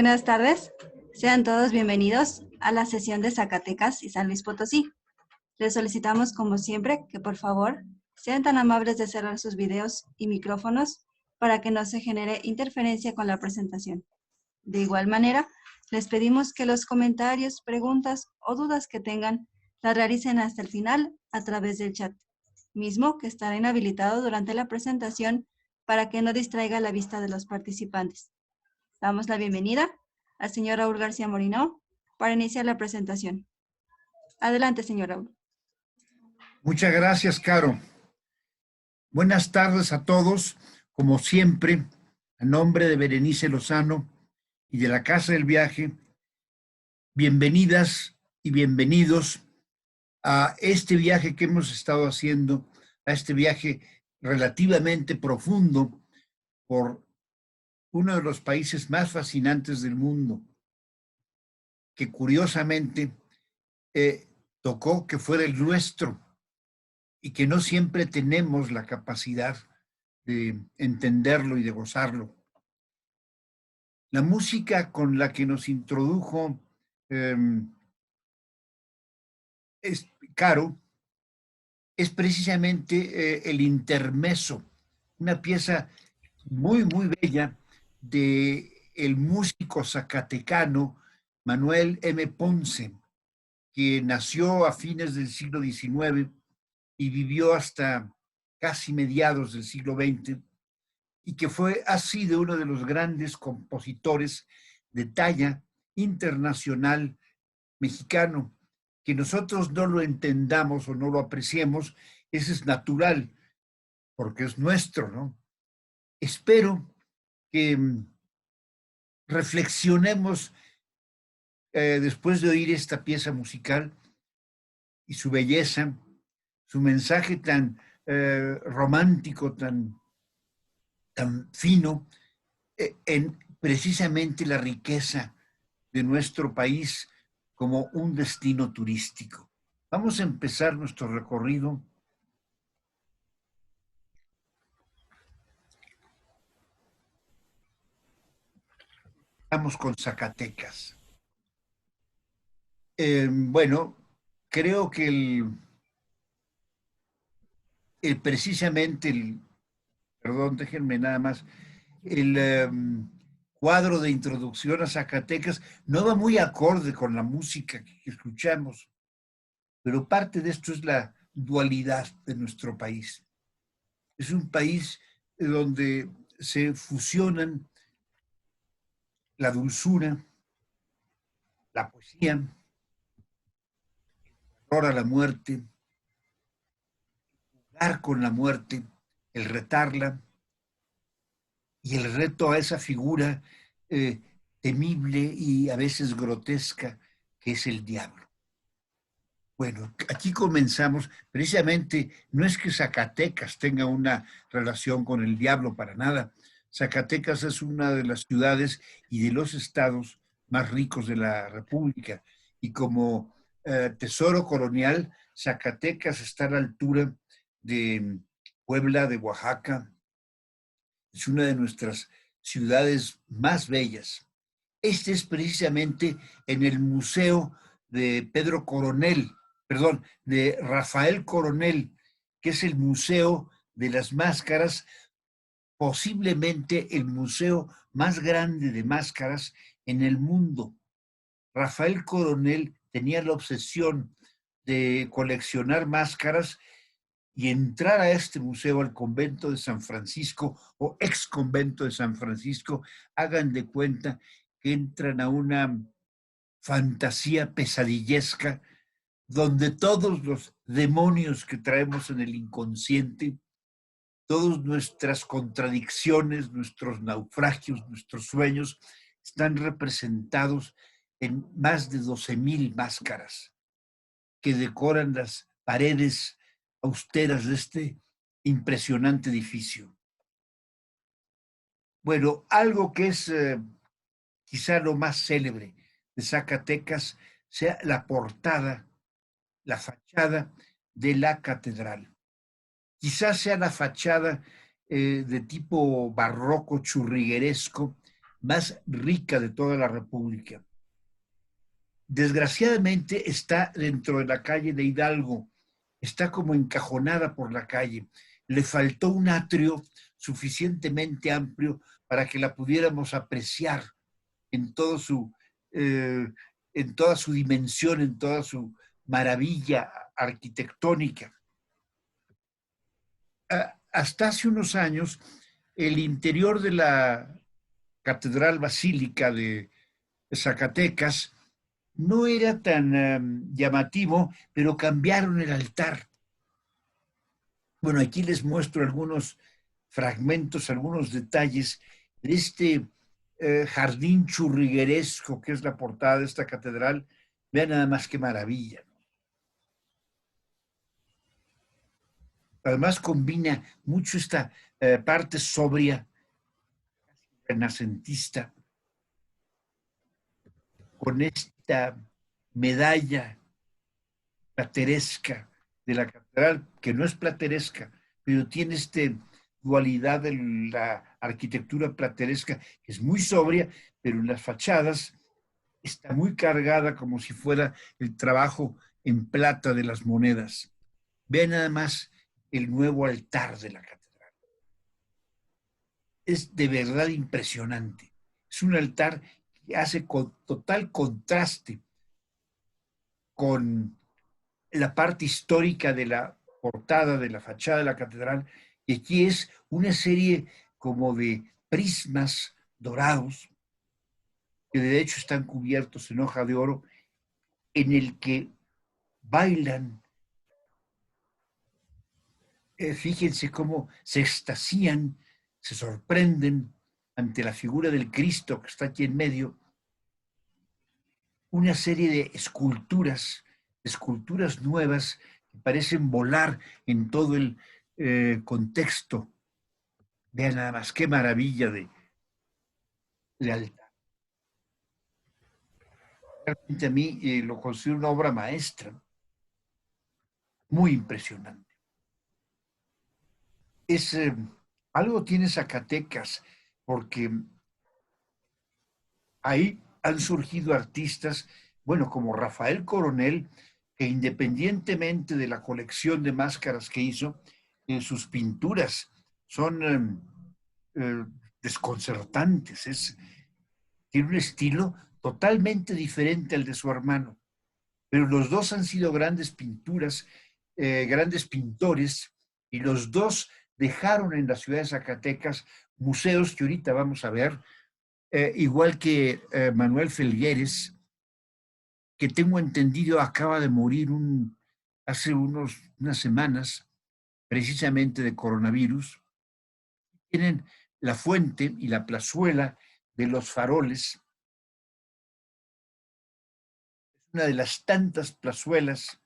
Buenas tardes, sean todos bienvenidos a la sesión de Zacatecas y San Luis Potosí. Les solicitamos, como siempre, que por favor sean tan amables de cerrar sus videos y micrófonos para que no se genere interferencia con la presentación. De igual manera, les pedimos que los comentarios, preguntas o dudas que tengan las realicen hasta el final a través del chat, mismo que estará inhabilitado durante la presentación para que no distraiga la vista de los participantes. Damos la bienvenida al señor Raúl García Morino para iniciar la presentación. Adelante, señor Raúl. Muchas gracias, Caro. Buenas tardes a todos. Como siempre, a nombre de Berenice Lozano y de la Casa del Viaje, bienvenidas y bienvenidos a este viaje que hemos estado haciendo, a este viaje relativamente profundo por uno de los países más fascinantes del mundo, que curiosamente tocó que fuera el nuestro y que no siempre tenemos la capacidad de entenderlo y de gozarlo. La música con la que nos introdujo Caro es precisamente el intermezzo, una pieza muy, muy bella de el músico zacatecano Manuel M. Ponce, que nació a fines del siglo XIX y vivió hasta casi mediados del siglo XX, y que ha sido uno de los grandes compositores de talla internacional mexicano. Que nosotros no lo entendamos o no lo apreciemos, eso es natural, porque es nuestro, ¿no? Espero que reflexionemos después de oír esta pieza musical y su belleza, su mensaje tan romántico, tan fino, en precisamente la riqueza de nuestro país como un destino turístico. Vamos a empezar nuestro recorrido. Vamos con Zacatecas. Bueno, creo que perdón, déjenme nada más, el cuadro de introducción a Zacatecas no va muy acorde con la música que escuchamos, pero parte de esto es la dualidad de nuestro país. Es un país donde se fusionan la dulzura, la poesía, el horror a la muerte, jugar con la muerte, el retarla y el reto a esa figura temible y a veces grotesca que es el diablo. Bueno, aquí comenzamos. Precisamente no es que Zacatecas tenga una relación con el diablo para nada. Zacatecas es una de las ciudades y de los estados más ricos de la República. Y como tesoro colonial, Zacatecas está a la altura de Puebla, de Oaxaca. Es una de nuestras ciudades más bellas. Este es precisamente en el Museo de Pedro Coronel, perdón, de Rafael Coronel, que es el Museo de las Máscaras, posiblemente el museo más grande de máscaras en el mundo. Rafael Coronel tenía la obsesión de coleccionar máscaras y entrar a este museo, al convento de San Francisco o ex convento de San Francisco, hagan de cuenta que entran a una fantasía pesadillesca donde todos los demonios que traemos en el inconsciente, todas nuestras contradicciones, nuestros naufragios, nuestros sueños, están representados en más de 12,000 máscaras que decoran las paredes austeras de este impresionante edificio. Bueno, algo que es quizá lo más célebre de Zacatecas sea la portada, la fachada de la catedral. Quizás sea la fachada de tipo barroco churrigueresco más rica de toda la República. Desgraciadamente está dentro de la calle de Hidalgo, está como encajonada por la calle. Le faltó un atrio suficientemente amplio para que la pudiéramos apreciar en, todo su, en toda su dimensión, en toda su maravilla arquitectónica. Hasta hace unos años, el interior de la Catedral Basílica de Zacatecas no era tan llamativo, pero cambiaron el altar. Bueno, aquí les muestro algunos fragmentos, algunos detalles de este jardín churrigueresco que es la portada de esta catedral. Vean nada más qué maravilla. Además combina mucho esta parte sobria, renacentista, con esta medalla plateresca de la catedral, que no es plateresca, pero tiene esta dualidad de la arquitectura plateresca, que es muy sobria, pero en las fachadas está muy cargada como si fuera el trabajo en plata de las monedas. Vean nada más el nuevo altar de la catedral. Es de verdad impresionante. Es un altar que hace total contraste con la parte histórica de la portada, de la fachada de la catedral, y aquí es una serie como de prismas dorados, que de hecho están cubiertos en hoja de oro, en el que bailan. Fíjense cómo se extasían, se sorprenden ante la figura del Cristo que está aquí en medio, una serie de esculturas nuevas que parecen volar en todo el contexto. Vean nada más, qué maravilla de altar. Realmente a mí lo considero una obra maestra, muy impresionante. Es, algo tiene Zacatecas, porque ahí han surgido artistas, bueno, como Rafael Coronel, que independientemente de la colección de máscaras que hizo, sus pinturas son desconcertantes. Tiene un estilo totalmente diferente al de su hermano, pero los dos han sido grandes pinturas, grandes pintores, y los dos dejaron en la ciudad de Zacatecas museos que ahorita vamos a ver, igual que Manuel Felgueres, que tengo entendido acaba de morir hace unas semanas, precisamente de coronavirus. Tienen la fuente y la plazuela de los faroles, una de las tantas plazuelas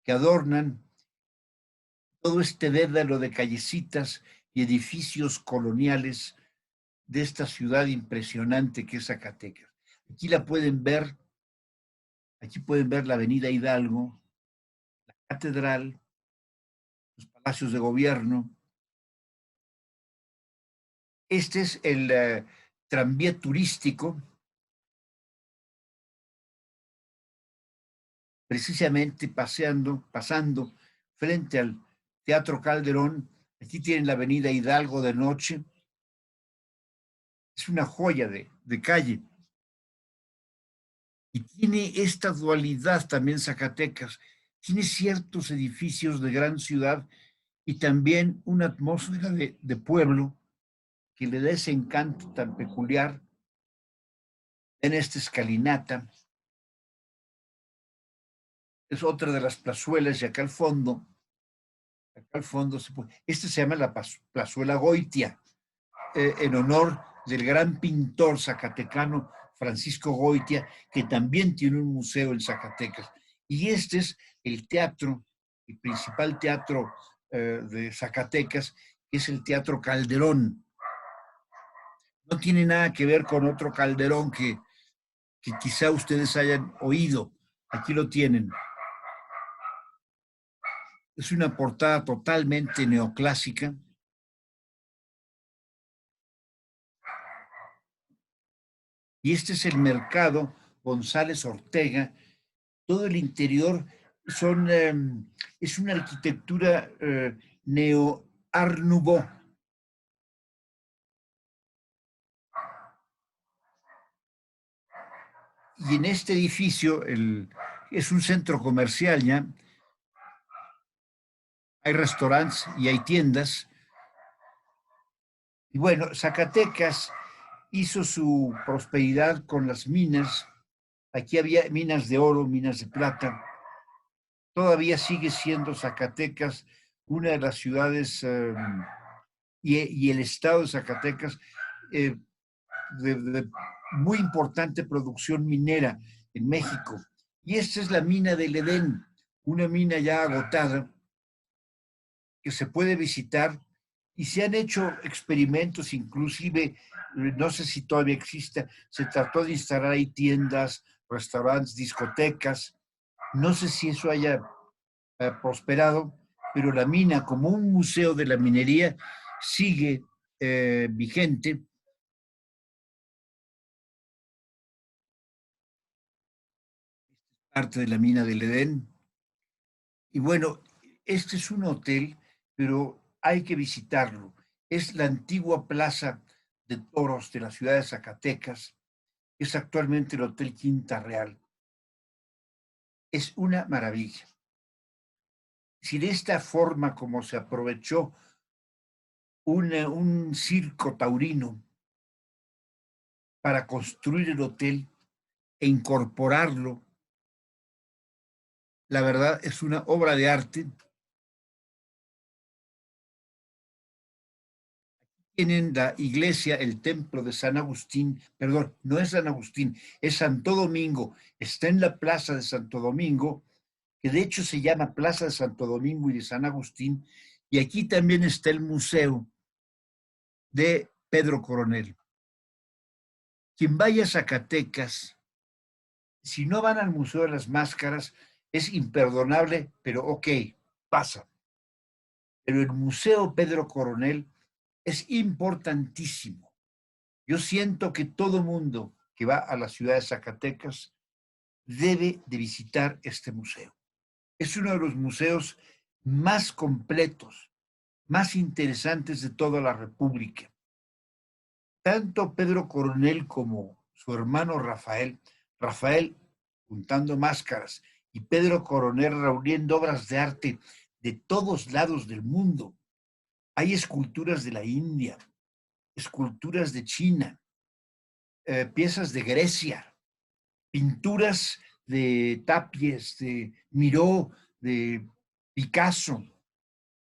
que adornan todo este dédalo de callecitas y edificios coloniales de esta ciudad impresionante que es Zacatecas. Aquí la pueden ver, aquí pueden ver la avenida Hidalgo, la catedral, los palacios de gobierno. Este es el tranvía turístico, precisamente pasando frente al Teatro Calderón. Aquí tienen la avenida Hidalgo de noche. Es una joya de calle. Y tiene esta dualidad también Zacatecas. Tiene ciertos edificios de gran ciudad y también una atmósfera de pueblo que le da ese encanto tan peculiar en esta escalinata. Es otra de las plazuelas y acá al fondo, este se llama la plazuela Goitia, en honor del gran pintor zacatecano Francisco Goitia, que también tiene un museo en Zacatecas. Y este es el teatro, el principal teatro de Zacatecas, que es el Teatro Calderón. No tiene nada que ver con otro Calderón que quizá ustedes hayan oído. Aquí lo tienen. Es una portada totalmente neoclásica. Y este es el mercado González Ortega. Todo el interior es una arquitectura neo-Art Nouveau. Y en este edificio es un centro comercial ya. Hay restaurantes y hay tiendas. Y bueno, Zacatecas hizo su prosperidad con las minas. Aquí había minas de oro, minas de plata. Todavía sigue siendo Zacatecas una de las ciudades y el estado de Zacatecas eh, de muy importante producción minera en México. Y esta es la mina del Edén, una mina ya agotada que se puede visitar y se han hecho experimentos, inclusive, no sé si todavía exista, se trató de instalar ahí tiendas, restaurantes, discotecas. No sé si eso haya prosperado, pero la mina como un museo de la minería sigue vigente. Parte de la mina del Edén. Y bueno, este es un hotel, pero hay que visitarlo. Es la antigua plaza de toros de la ciudad de Zacatecas. Es actualmente el Hotel Quinta Real. Es una maravilla. Si de esta forma como se aprovechó un circo taurino para construir el hotel e incorporarlo, la verdad es una obra de arte. Tienen la iglesia, el templo de San Agustín, perdón, no es San Agustín, es Santo Domingo, está en la plaza de Santo Domingo, que de hecho se llama Plaza de Santo Domingo y de San Agustín, y aquí también está el museo de Pedro Coronel. Quien vaya a Zacatecas, si no van al Museo de las Máscaras, es imperdonable, pero ok, pasa. Pero el Museo Pedro Coronel es importantísimo. Yo siento que todo mundo que va a la ciudad de Zacatecas debe de visitar este museo. Es uno de los museos más completos, más interesantes de toda la República. Tanto Pedro Coronel como su hermano Rafael juntando máscaras y Pedro Coronel reuniendo obras de arte de todos lados del mundo. Hay esculturas de la India, esculturas de China, piezas de Grecia, pinturas de Tapies, de Miró, de Picasso.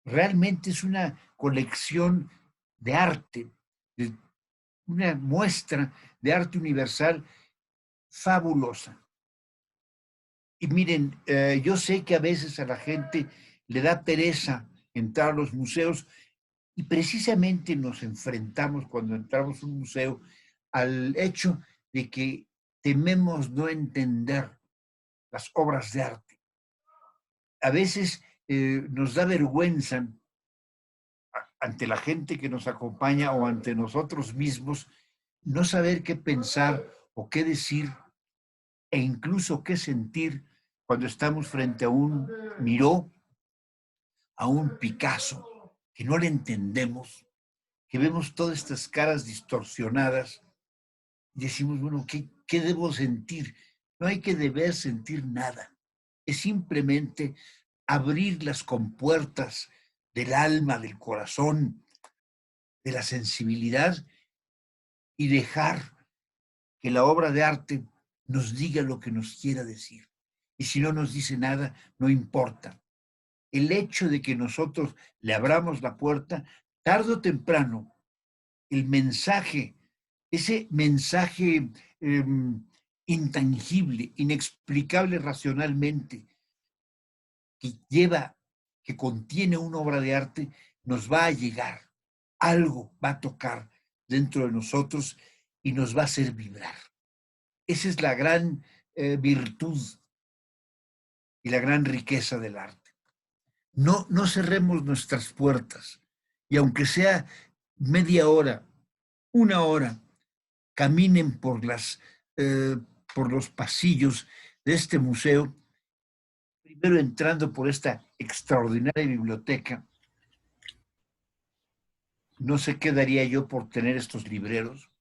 Realmente es una colección de arte, de una muestra de arte universal fabulosa. Y miren, yo sé que a veces a la gente le da pereza entrar a los museos y precisamente nos enfrentamos cuando entramos a un museo al hecho de que tememos no entender las obras de arte. A veces nos da vergüenza ante la gente que nos acompaña o ante nosotros mismos no saber qué pensar o qué decir e incluso qué sentir cuando estamos frente a un Miró, a un Picasso, que no le entendemos, que vemos todas estas caras distorsionadas y decimos, bueno, ¿qué debo sentir? No hay que deber sentir nada. Es simplemente abrir las compuertas del alma, del corazón, de la sensibilidad y dejar que la obra de arte nos diga lo que nos quiera decir. Y si no nos dice nada, no importa. El hecho de que nosotros le abramos la puerta, tarde o temprano, el mensaje, ese mensaje intangible, inexplicable racionalmente, que lleva, que contiene una obra de arte, nos va a llegar. Algo va a tocar dentro de nosotros y nos va a hacer vibrar. Esa es la gran virtud y la gran riqueza del arte. No cerremos nuestras puertas y aunque sea media hora, una hora, caminen por los pasillos de este museo, primero entrando por esta extraordinaria biblioteca. No sé qué daría yo por tener estos libreros.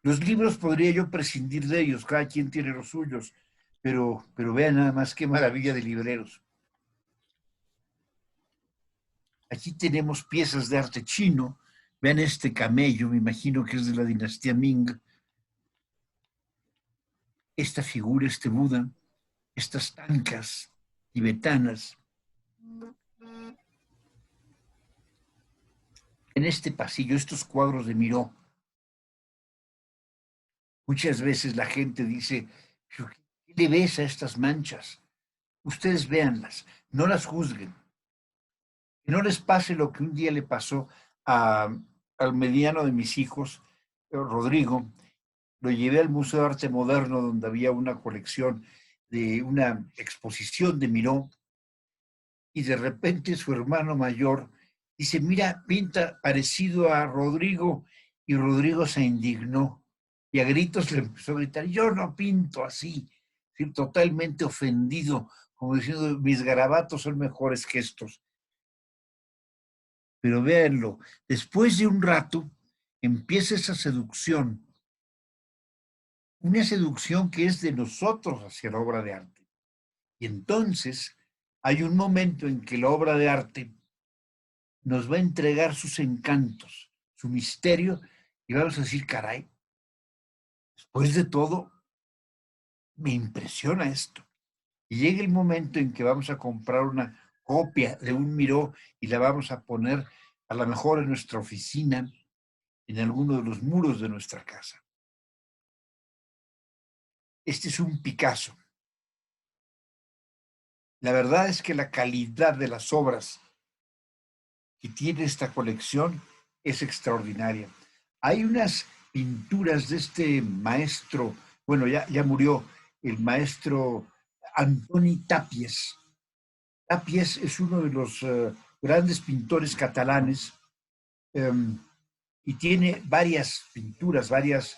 Los libros podría yo prescindir de ellos, cada quien tiene los suyos, pero vean nada más qué maravilla de libreros. Aquí tenemos piezas de arte chino. Vean este camello, me imagino que es de la dinastía Ming. Esta figura, este Buda, estas tancas tibetanas. En este pasillo, estos cuadros de Miró. Muchas veces la gente dice, ¿qué le ves a estas manchas? Ustedes véanlas, no las juzguen. Que no les pase lo que un día le pasó al mediano de mis hijos, Rodrigo. Lo llevé al Museo de Arte Moderno, donde había una colección de una exposición de Miró, y de repente su hermano mayor dice, mira, pinta parecido a Rodrigo, y Rodrigo se indignó, y a gritos le empezó a gritar, yo no pinto así, ¿sí? Totalmente ofendido, como diciendo, mis garabatos son mejores que estos. Pero véanlo, después de un rato empieza esa seducción, una seducción que es de nosotros hacia la obra de arte. Y entonces hay un momento en que la obra de arte nos va a entregar sus encantos, su misterio, y vamos a decir, caray, después de todo, me impresiona esto. Y llega el momento en que vamos a comprar una copia de un Miró y la vamos a poner a lo mejor en nuestra oficina, en alguno de los muros de nuestra casa. Este es un Picasso. La verdad es que la calidad de las obras que tiene esta colección es extraordinaria. Hay unas pinturas de este maestro, bueno, ya murió, el maestro Antoni Tàpies. Tàpies es uno de los grandes pintores catalanes y tiene varias pinturas, varias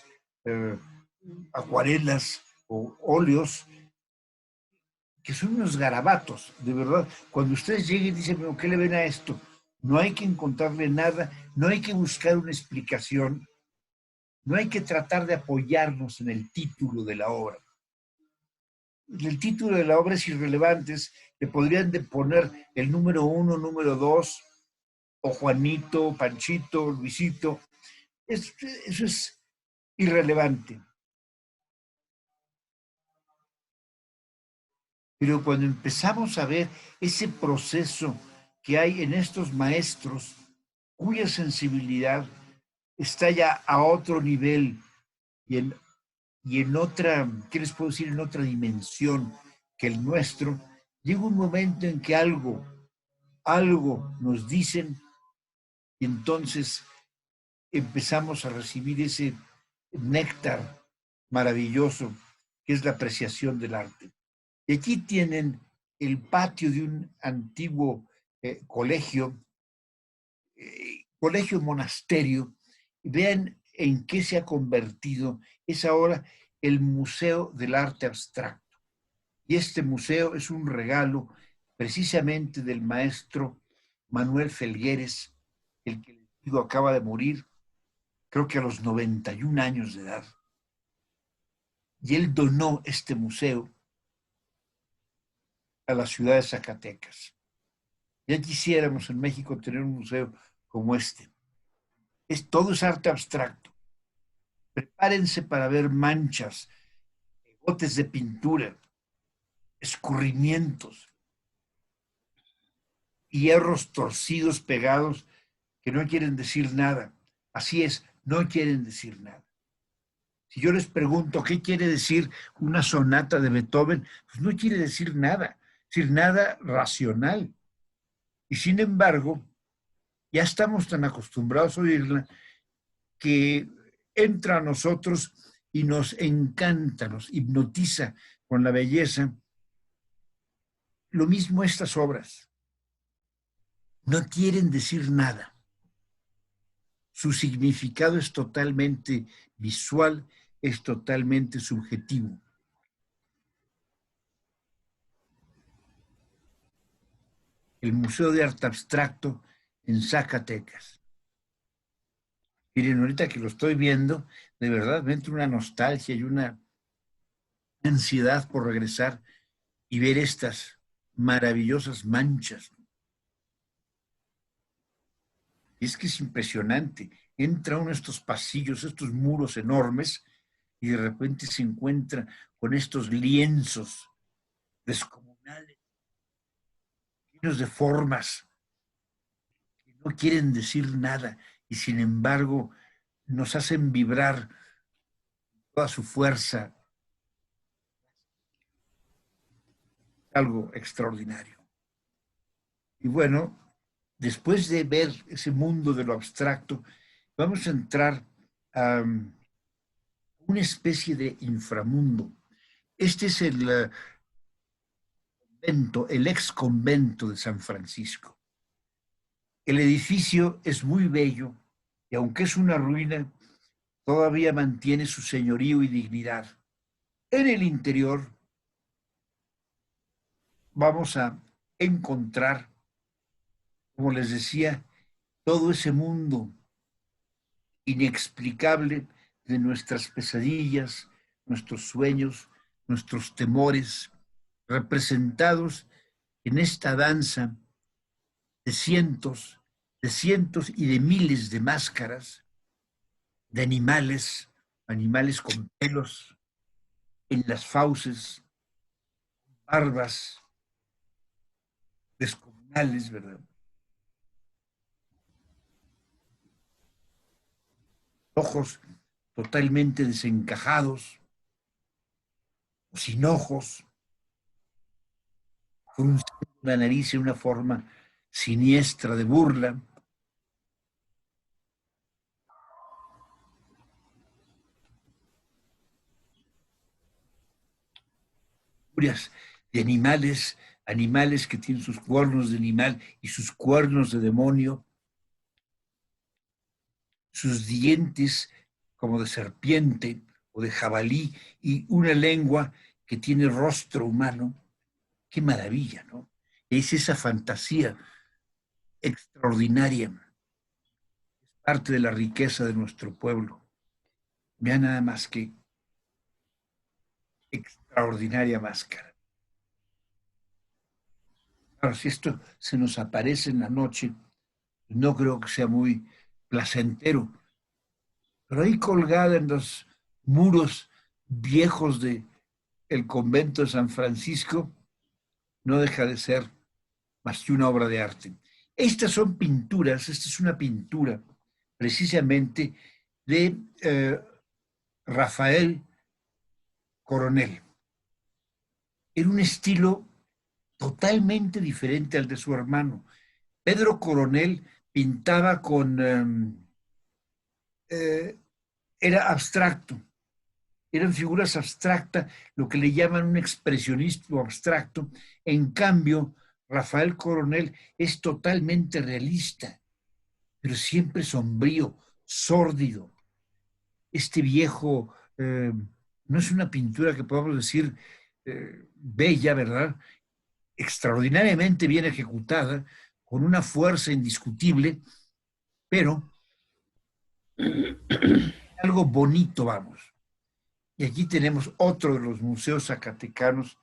acuarelas o óleos que son unos garabatos, de verdad. Cuando ustedes lleguen y dicen, ¿qué le ven a esto? No hay que encontrarle nada, no hay que buscar una explicación, no hay que tratar de apoyarnos en el título de la obra. El título de la obra es irrelevante, le podrían de poner el número 1, número 2, o Juanito, Panchito, Luisito. Eso es irrelevante. Pero cuando empezamos a ver ese proceso que hay en estos maestros, cuya sensibilidad está ya a otro nivel y en otra, ¿qué les puedo decir? En otra dimensión que el nuestro, llega un momento en que algo nos dicen y entonces empezamos a recibir ese néctar maravilloso que es la apreciación del arte. Y aquí tienen el patio de un antiguo colegio monasterio, y vean en qué se ha convertido. Es ahora el Museo del Arte Abstracto. Y este museo es un regalo precisamente del maestro Manuel Felgueres, el que les digo acaba de morir, creo que a los 91 años de edad. Y él donó este museo a la ciudad de Zacatecas. Ya quisiéramos en México tener un museo como este. Todo es arte abstracto. Prepárense para ver manchas, botes de pintura, escurrimientos, hierros torcidos pegados que no quieren decir nada. Así es, no quieren decir nada. Si yo les pregunto qué quiere decir una sonata de Beethoven, pues no quiere decir nada racional. Y sin embargo, ya estamos tan acostumbrados a oírla que entra a nosotros y nos encanta, nos hipnotiza con la belleza. Lo mismo estas obras. No quieren decir nada. Su significado es totalmente visual, es totalmente subjetivo. El Museo de Arte Abstracto en Zacatecas. Miren, ahorita que lo estoy viendo, de verdad me entra una nostalgia y una ansiedad por regresar y ver estas maravillosas manchas. Y es que es impresionante. Entra uno a estos pasillos, estos muros enormes, y de repente se encuentra con estos lienzos descomunales, llenos de formas que no quieren decir nada y sin embargo nos hacen vibrar toda su fuerza. Algo extraordinario. Y bueno, después de ver ese mundo de lo abstracto, vamos a entrar a una especie de inframundo. Este es el convento, el ex convento de San Francisco. El edificio es muy bello y aunque es una ruina, todavía mantiene su señorío y dignidad. En el interior vamos a encontrar, como les decía, todo ese mundo inexplicable de nuestras pesadillas, nuestros sueños, nuestros temores, representados en esta danza de cientos y de miles de máscaras, de animales, animales con pelos en las fauces, barbas descomunales, ¿verdad? Ojos totalmente desencajados, sin ojos, frunciendo la nariz en una forma siniestra de burla. De animales, animales que tienen sus cuernos de animal y sus cuernos de demonio, sus dientes como de serpiente o de jabalí y una lengua que tiene rostro humano. Qué maravilla, ¿no? Es esa fantasía extraordinaria, parte de la riqueza de nuestro pueblo. Vean nada más que extraordinaria máscara. Ahora, si esto se nos aparece en la noche, no creo que sea muy placentero, pero ahí colgada en los muros viejos de el convento de San Francisco, no deja de ser más que una obra de arte. Estas son pinturas, esta es una pintura precisamente de Rafael Coronel. Era un estilo totalmente diferente al de su hermano. Pedro Coronel pintaba era abstracto, eran figuras abstractas, lo que le llaman un expresionismo abstracto. En cambio, Rafael Coronel es totalmente realista, pero siempre sombrío, sórdido. Este viejo no es una pintura que podamos decir bella, ¿verdad? Extraordinariamente bien ejecutada, con una fuerza indiscutible, pero algo bonito, vamos. Y aquí tenemos otro de los museos zacatecanos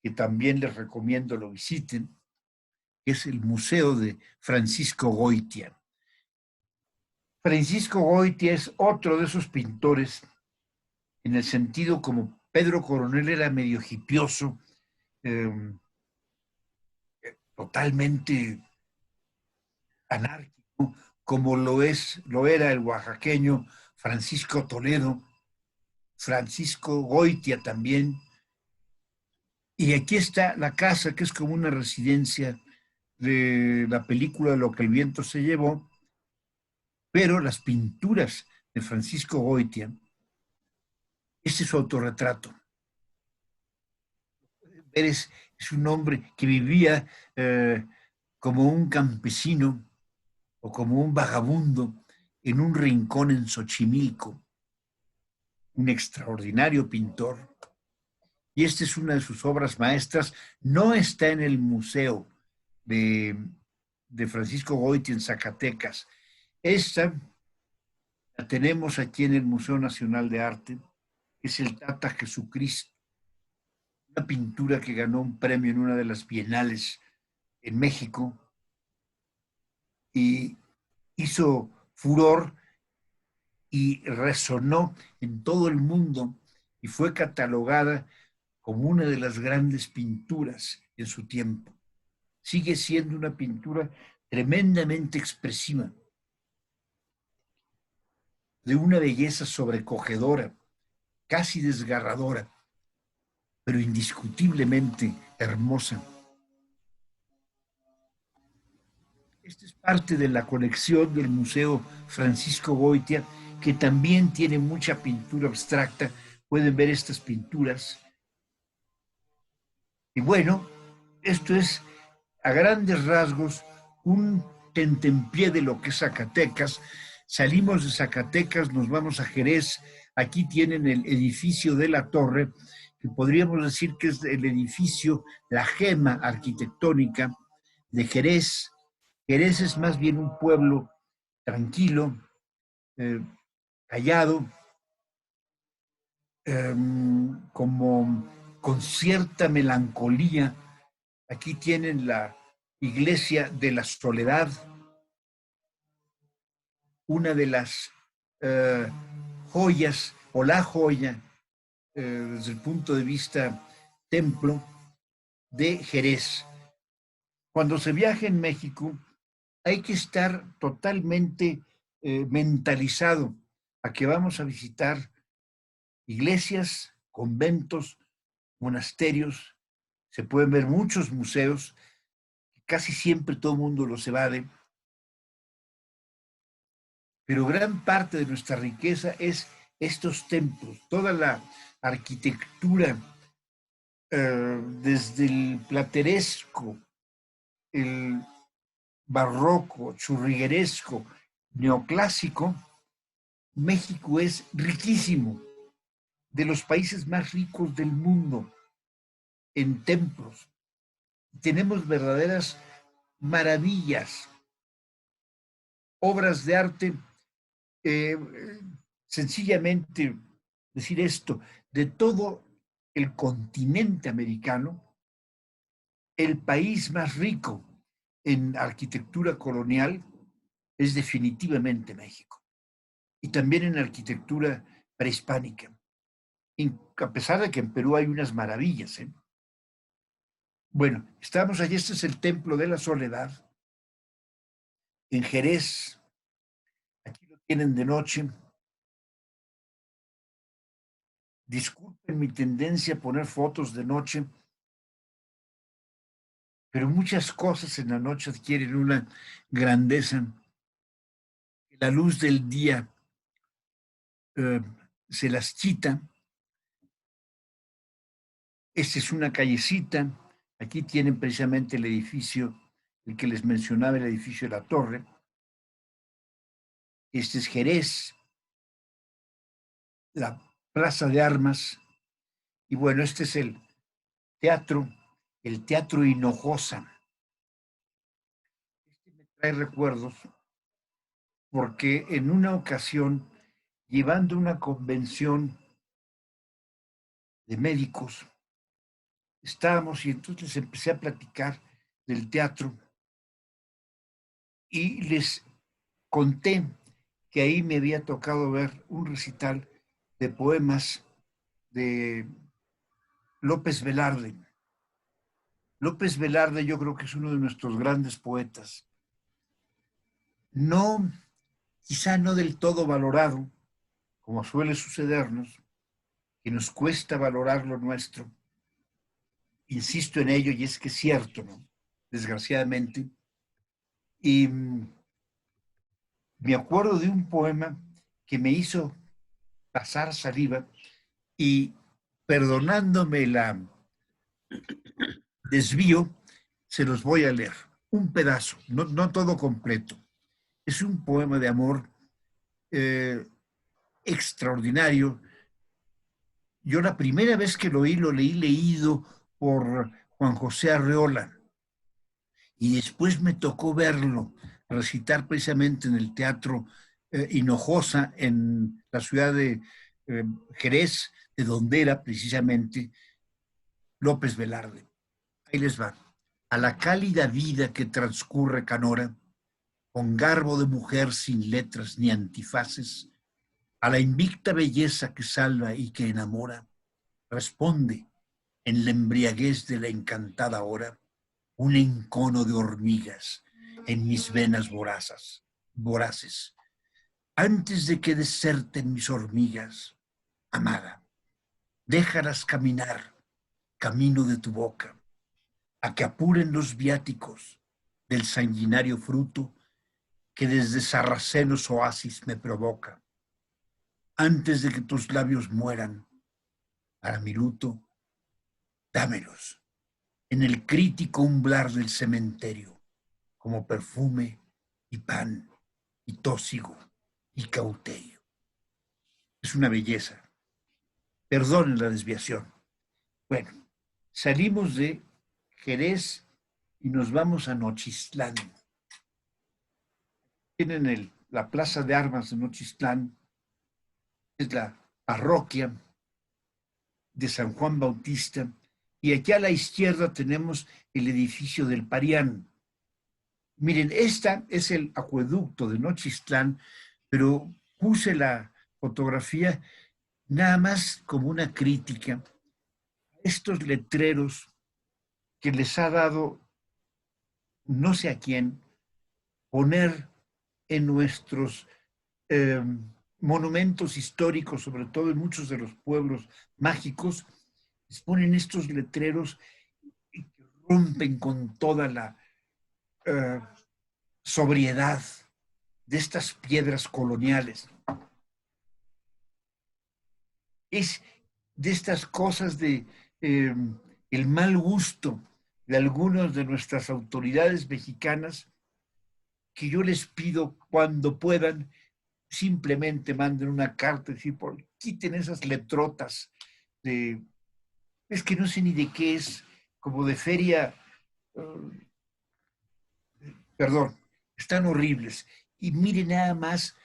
que también les recomiendo lo visiten, que es el Museo de Francisco Goitia. Francisco Goitia es otro de esos pintores, en el sentido como Pedro Coronel era medio hipioso, eh, totalmente anárquico, como lo era el oaxaqueño Francisco Toledo, Francisco Goitia también. Y aquí está la casa, que es como una residencia de la película Lo que el viento se llevó, pero las pinturas de Francisco Goitia, este es su autorretrato. Es un hombre que vivía como un campesino o como un vagabundo en un rincón en Xochimilco, un extraordinario pintor, y esta es una de sus obras maestras. No está en el museo de Francisco Goiti en Zacatecas. Esta la tenemos aquí en el Museo Nacional de Arte, que es el Tata Jesucristo, una pintura que ganó un premio en una de las bienales en México y hizo furor y resonó en todo el mundo y fue catalogada como una de las grandes pinturas en su tiempo. Sigue siendo una pintura tremendamente expresiva, de una belleza sobrecogedora, casi desgarradora, pero indiscutiblemente hermosa. Esta es parte de la colección del Museo Francisco Goitia, que también tiene mucha pintura abstracta. Pueden ver estas pinturas. Y bueno, esto es a grandes rasgos un tentempié de lo que es Zacatecas. Salimos de Zacatecas, nos vamos a Jerez. Aquí tienen el edificio de la Torre, que podríamos decir que es el edificio, la gema arquitectónica de Jerez. Jerez es más bien un pueblo tranquilo, eh, callado, como con cierta melancolía. Aquí tienen la iglesia de la Soledad, una de las eh, joyas o la joya desde el punto de vista templo de Jerez. Cuando se viaja en México hay que estar totalmente mentalizado a que vamos a visitar iglesias, conventos, monasterios, se pueden ver muchos museos, casi siempre todo el mundo los evade, pero gran parte de nuestra riqueza es estos templos, toda la arquitectura, desde el plateresco, el barroco, churrigueresco, neoclásico. México es riquísimo, de los países más ricos del mundo en templos. Tenemos verdaderas maravillas, obras de arte. eh, Sencillamente decir esto, de todo el continente americano, el país más rico en arquitectura colonial es definitivamente México. Y también en arquitectura prehispánica. A pesar de que en Perú hay unas maravillas. Bueno, estamos allí, este es el Templo de la Soledad, en Jerez. Aquí lo tienen de noche. Disculpen mi tendencia a poner fotos de noche, pero muchas cosas en la noche adquieren una grandeza. La luz del día eh, se las quita. Esta es una callecita. Aquí tienen precisamente el edificio, el que les mencionaba, el edificio de la Torre. Este es Jerez, la Plaza de Armas. Y bueno, este es el Teatro Hinojosa. Este me trae recuerdos porque en una ocasión, llevando una convención de médicos, estábamos y entonces les empecé a platicar del teatro y les conté que ahí me había tocado ver un recital de poemas de López Velarde. López Velarde yo creo que es uno de nuestros grandes poetas. No, quizá no del todo valorado, como suele sucedernos, que nos cuesta valorar lo nuestro. Insisto en ello y es que es cierto, ¿no? Desgraciadamente. Y me acuerdo de un poema que me hizo pasar saliva y perdonándome la desvío, se los voy a leer. Un pedazo, no todo completo. Es un poema de amor extraordinario. Yo la primera vez que lo leí leído por Juan José Arreola, y después me tocó verlo recitar precisamente en el Teatro Hinojosa, en la ciudad de Jerez, de donde era precisamente López Velarde. Ahí les va. A la cálida vida que transcurre Canora, con garbo de mujer sin letras ni antifaces, a la invicta belleza que salva y que enamora, responde en la embriaguez de la encantada hora un encono de hormigas en mis venas voraces. Antes de que deserten mis hormigas, amada, déjalas caminar, camino de tu boca, a que apuren los viáticos del sanguinario fruto que desde sarracenos oasis me provoca. Antes de que tus labios mueran, para mi luto, dámelos en el crítico umbral del cementerio, como perfume y pan y tósigo y cauterio. Es una belleza. Perdonen la desviación. Bueno, salimos de Jerez y nos vamos a Nochistlán. Tienen la plaza de armas de Nochistlán, es la parroquia de San Juan Bautista, y aquí a la izquierda tenemos el edificio del Parián. Miren, esta es el acueducto de Nochistlán, pero puse la fotografía nada más como una crítica a estos letreros que les ha dado no sé a quién poner en nuestros monumentos históricos, sobre todo en muchos de los pueblos mágicos, les ponen estos letreros que rompen con toda la sobriedad de estas piedras coloniales. Es de estas cosas de el mal gusto de algunas de nuestras autoridades mexicanas, que yo les pido cuando puedan, simplemente manden una carta y decir, quiten esas letrotas es que no sé ni de qué es, como de feria, perdón, están horribles. Y miren nada más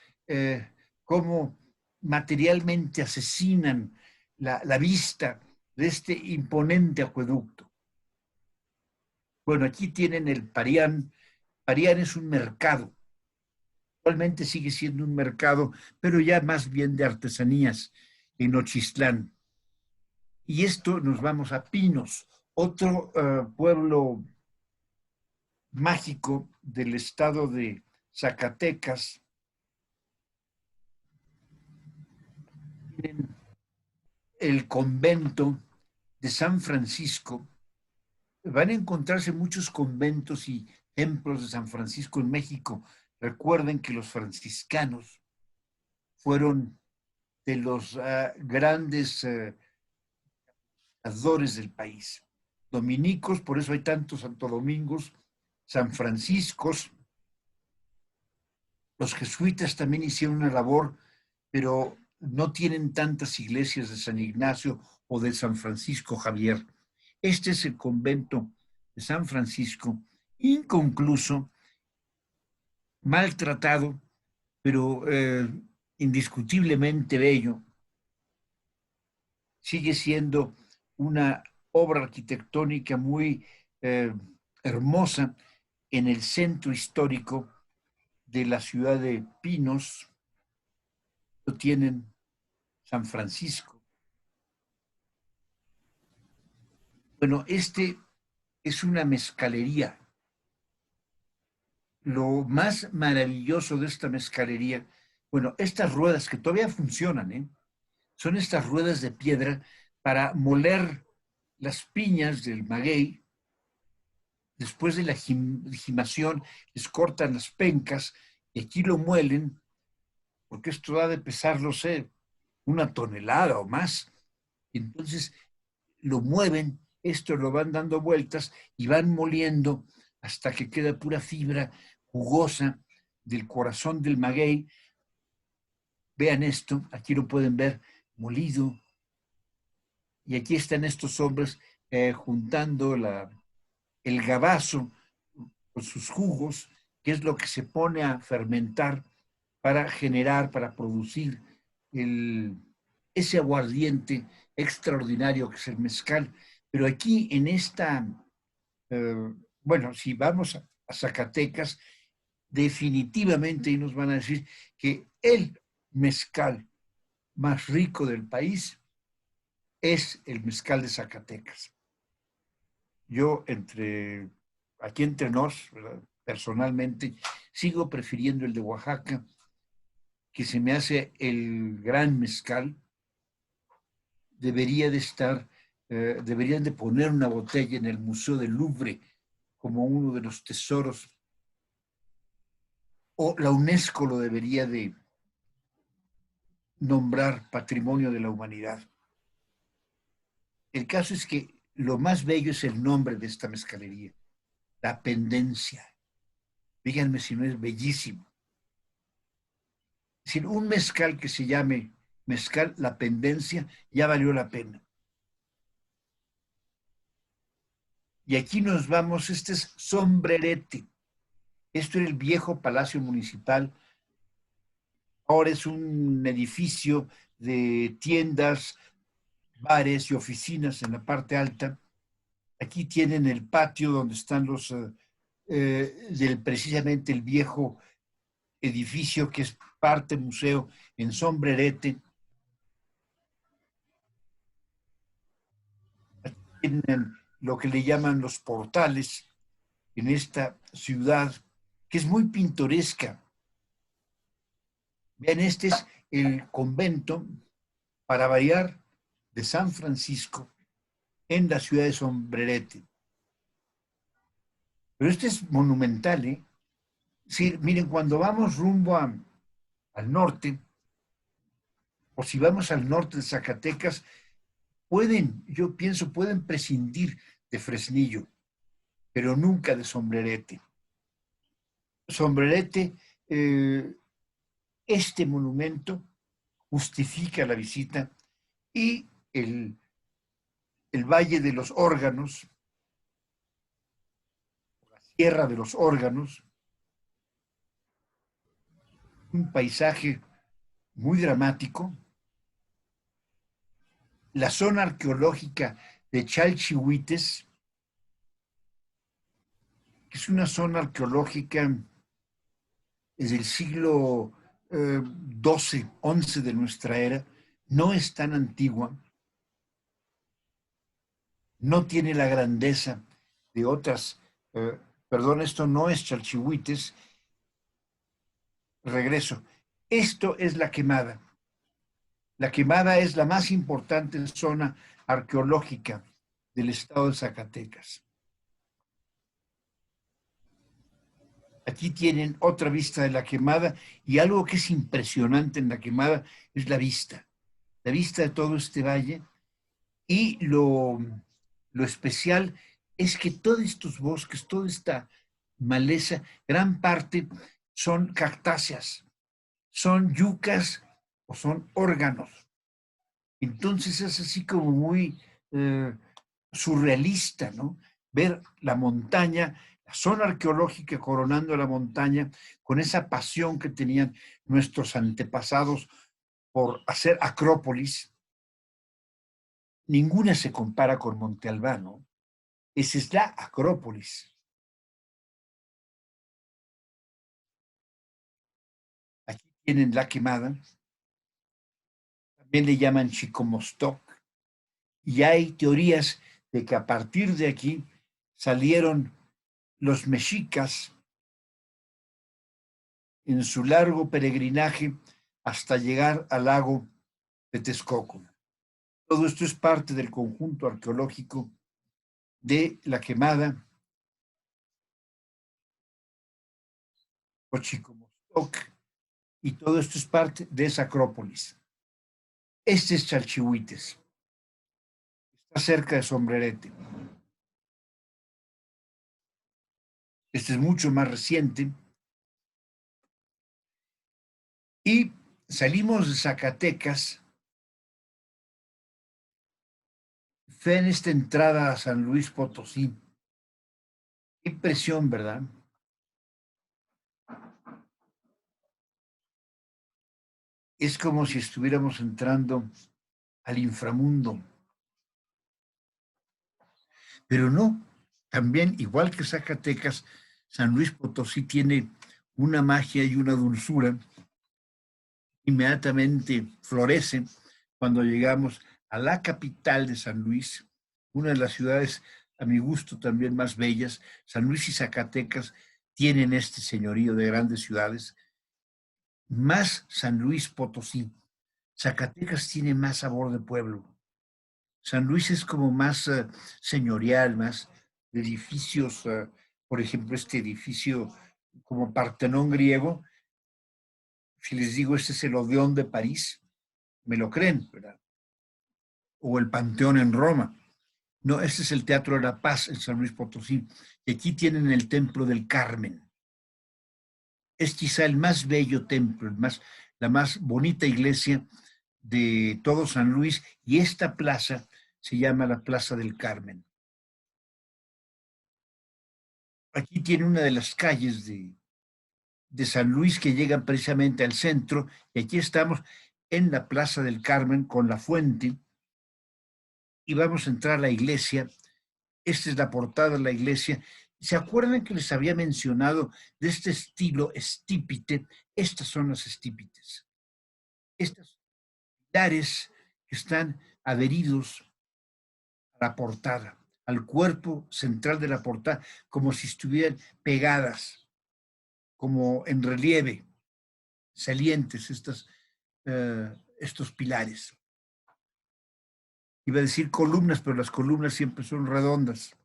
cómo materialmente asesinan la vista de este imponente acueducto. Bueno, aquí tienen el Parián. Parián es un mercado. Actualmente sigue siendo un mercado, pero ya más bien de artesanías en Nochistlán. Y esto nos vamos a Pinos, otro pueblo mágico del estado de Zacatecas. Tienen el convento de San Francisco. Van a encontrarse muchos conventos y templos de San Francisco en México. Recuerden que los franciscanos fueron de los grandes hacedores del país. Dominicos, por eso hay tantos Santo Domingos, San Franciscos. Los jesuitas también hicieron una labor, pero no tienen tantas iglesias de San Ignacio o de San Francisco Javier. Este es el convento de San Francisco, inconcluso, maltratado, pero indiscutiblemente bello. Sigue siendo una obra arquitectónica muy hermosa en el centro histórico de la ciudad de Pinos. Lo tienen San Francisco. Bueno, este es una mezcalería. Lo más maravilloso de esta mezcalería, bueno, estas ruedas que todavía funcionan, son estas ruedas de piedra para moler las piñas del maguey. Después de la limación, les cortan las pencas y aquí lo muelen, porque esto ha de pesar, no sé, 1 tonelada o más. Entonces lo mueven, esto lo van dando vueltas y van moliendo hasta que queda pura fibra jugosa del corazón del maguey. Vean esto, aquí lo pueden ver molido. Y aquí están estos hombres juntando el gabazo con sus jugos, que es lo que se pone a fermentar para generar, para producir ese aguardiente extraordinario que es el mezcal. Pero aquí en esta, bueno, si vamos a Zacatecas, definitivamente y nos van a decir que el mezcal más rico del país es el mezcal de Zacatecas. Yo aquí entre nos, ¿verdad? Personalmente, sigo prefiriendo el de Oaxaca, que se me hace el gran mezcal. Debería de estar, deberían de poner una botella en el Museo del Louvre como uno de los tesoros, o la UNESCO lo debería de nombrar Patrimonio de la Humanidad. El caso es que lo más bello es el nombre de esta mezcalería, La Pendencia. Díganme si no es bellísimo. Es decir, un mezcal que se llame mezcal La Pendencia ya valió la pena. Y aquí nos vamos, este es Sombrerete. Esto era el viejo Palacio Municipal. Ahora es un edificio de tiendas, bares y oficinas en la parte alta. Aquí tienen el patio donde están precisamente el viejo edificio que es parte museo en Sombrerete. Aquí tienen lo que le llaman los portales en esta ciudad que es muy pintoresca. Vean, este es el convento, para variar, de San Francisco en la ciudad de Sombrerete. Pero este es monumental, ¿eh? Sí, miren, cuando vamos rumbo al norte, o si vamos al norte de Zacatecas, yo pienso, pueden prescindir de Fresnillo, pero nunca de Sombrerete. Sombrerete, este monumento justifica la visita, y el Valle de los Órganos, la Sierra de los Órganos, un paisaje muy dramático. La zona arqueológica de Chalchihuites, que es una zona arqueológica desde el siglo XII, XI de nuestra era, no es tan antigua, no tiene la grandeza de otras, perdón, esto no es Chalchihuites, regreso, esto es La Quemada. La Quemada es la más importante zona arqueológica del estado de Zacatecas. Aquí tienen otra vista de La Quemada, y algo que es impresionante en La Quemada es la vista de todo este valle, y lo especial es que todos estos bosques, toda esta maleza, gran parte son cactáceas, son yucas o son órganos. Entonces es así como muy surrealista, ¿no? Ver la montaña, la zona arqueológica coronando la montaña, con esa pasión que tenían nuestros antepasados por hacer acrópolis. Ninguna se compara con Monte Albano. Esa es la acrópolis. Aquí tienen La Quemada, también le llaman Chicomostoc, y hay teorías de que a partir de aquí salieron los mexicas en su largo peregrinaje hasta llegar al lago de Texcoco. Todo esto es parte del conjunto arqueológico de La Quemada, Xochicomostok, y todo esto es parte de esa acrópolis. Este es Chalchihuites, está cerca de Sombrerete. Este es mucho más reciente, y salimos de Zacatecas, fue en esta entrada a San Luis Potosí. Qué impresión, ¿verdad? Es como si estuviéramos entrando al inframundo. Pero no, también, igual que Zacatecas, San Luis Potosí tiene una magia y una dulzura. Inmediatamente florece cuando llegamos a la capital de San Luis, una de las ciudades, a mi gusto, también más bellas. San Luis y Zacatecas tienen este señorío de grandes ciudades, más San Luis Potosí. Zacatecas tiene más sabor de pueblo. San Luis es como más señorial, más de edificios, por ejemplo, este edificio como Partenón griego. Si les digo, este es el Odeón de París, me lo creen, ¿verdad? O el Panteón en Roma. No, este es el Teatro de la Paz en San Luis Potosí. Y aquí tienen el Templo del Carmen. Es quizá el más bello templo, la más bonita iglesia de todo San Luis, y esta plaza se llama la Plaza del Carmen. Aquí tiene una de las calles de San Luis que llegan precisamente al centro, y aquí estamos en la Plaza del Carmen con la fuente, y vamos a entrar a la iglesia. Esta es la portada de la iglesia. ¿Se acuerdan que les había mencionado de este estilo estípite? Estas son las estípites. Estos pilares que están adheridos a la portada, al cuerpo central de la portada, como si estuvieran pegadas, como en relieve, salientes estos pilares. Iba a decir columnas, pero las columnas siempre son redondas.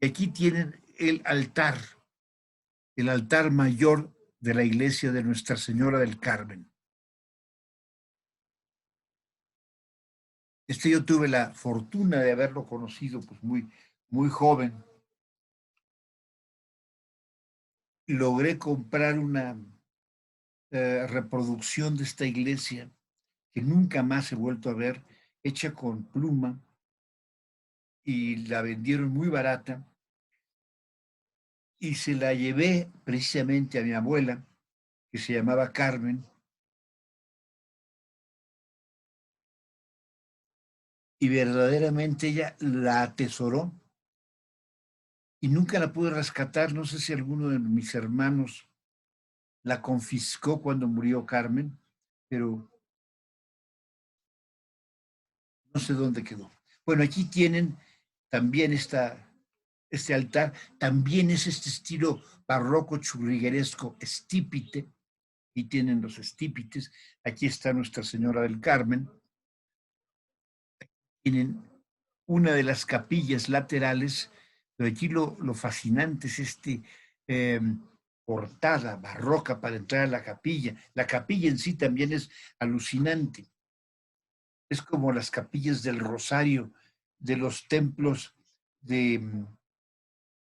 Y aquí tienen el altar mayor de la iglesia de Nuestra Señora del Carmen. Yo tuve la fortuna de haberlo conocido pues muy joven. Logré comprar una reproducción de esta iglesia que nunca más he vuelto a ver, hecha con pluma, y la vendieron muy barata, y se la llevé precisamente a mi abuela, que se llamaba Carmen, y verdaderamente ella la atesoró y nunca la pude rescatar. No sé si alguno de mis hermanos la confiscó cuando murió Carmen, pero no sé dónde quedó. Bueno, aquí tienen también este altar, también es este estilo barroco churrigueresco, estípite, y tienen los estípites. Aquí está Nuestra Señora del Carmen. Tienen una de las capillas laterales, pero aquí lo fascinante es eh, portada barroca para entrar a la capilla. La capilla en sí también es alucinante. Es como las capillas del Rosario de los templos de,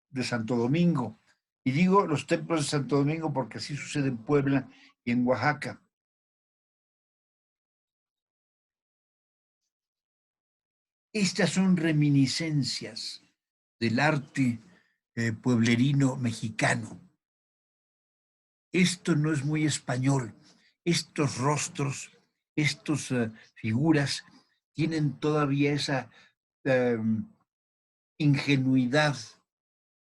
de Santo Domingo. Y digo los templos de Santo Domingo porque así sucede en Puebla y en Oaxaca. Estas son reminiscencias del arte pueblerino mexicano. Esto no es muy español. Estos rostros, estas figuras tienen todavía esa ingenuidad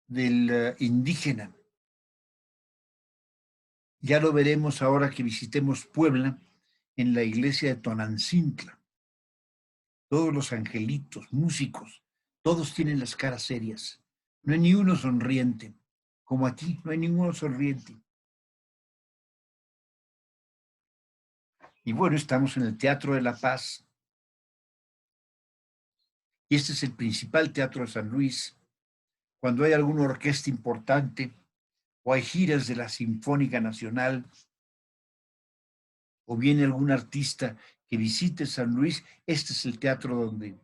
del indígena. Ya lo veremos ahora que visitemos Puebla en la iglesia de Tonancintla. Todos los angelitos, músicos, todos tienen las caras serias. No hay ni uno sonriente. Como aquí, no hay ninguno sonriente. Y bueno, estamos en el Teatro de la Paz. Y este es el principal teatro de San Luis. Cuando hay alguna orquesta importante o hay giras de la Sinfónica Nacional o viene algún artista que visite San Luis, este es el teatro donde...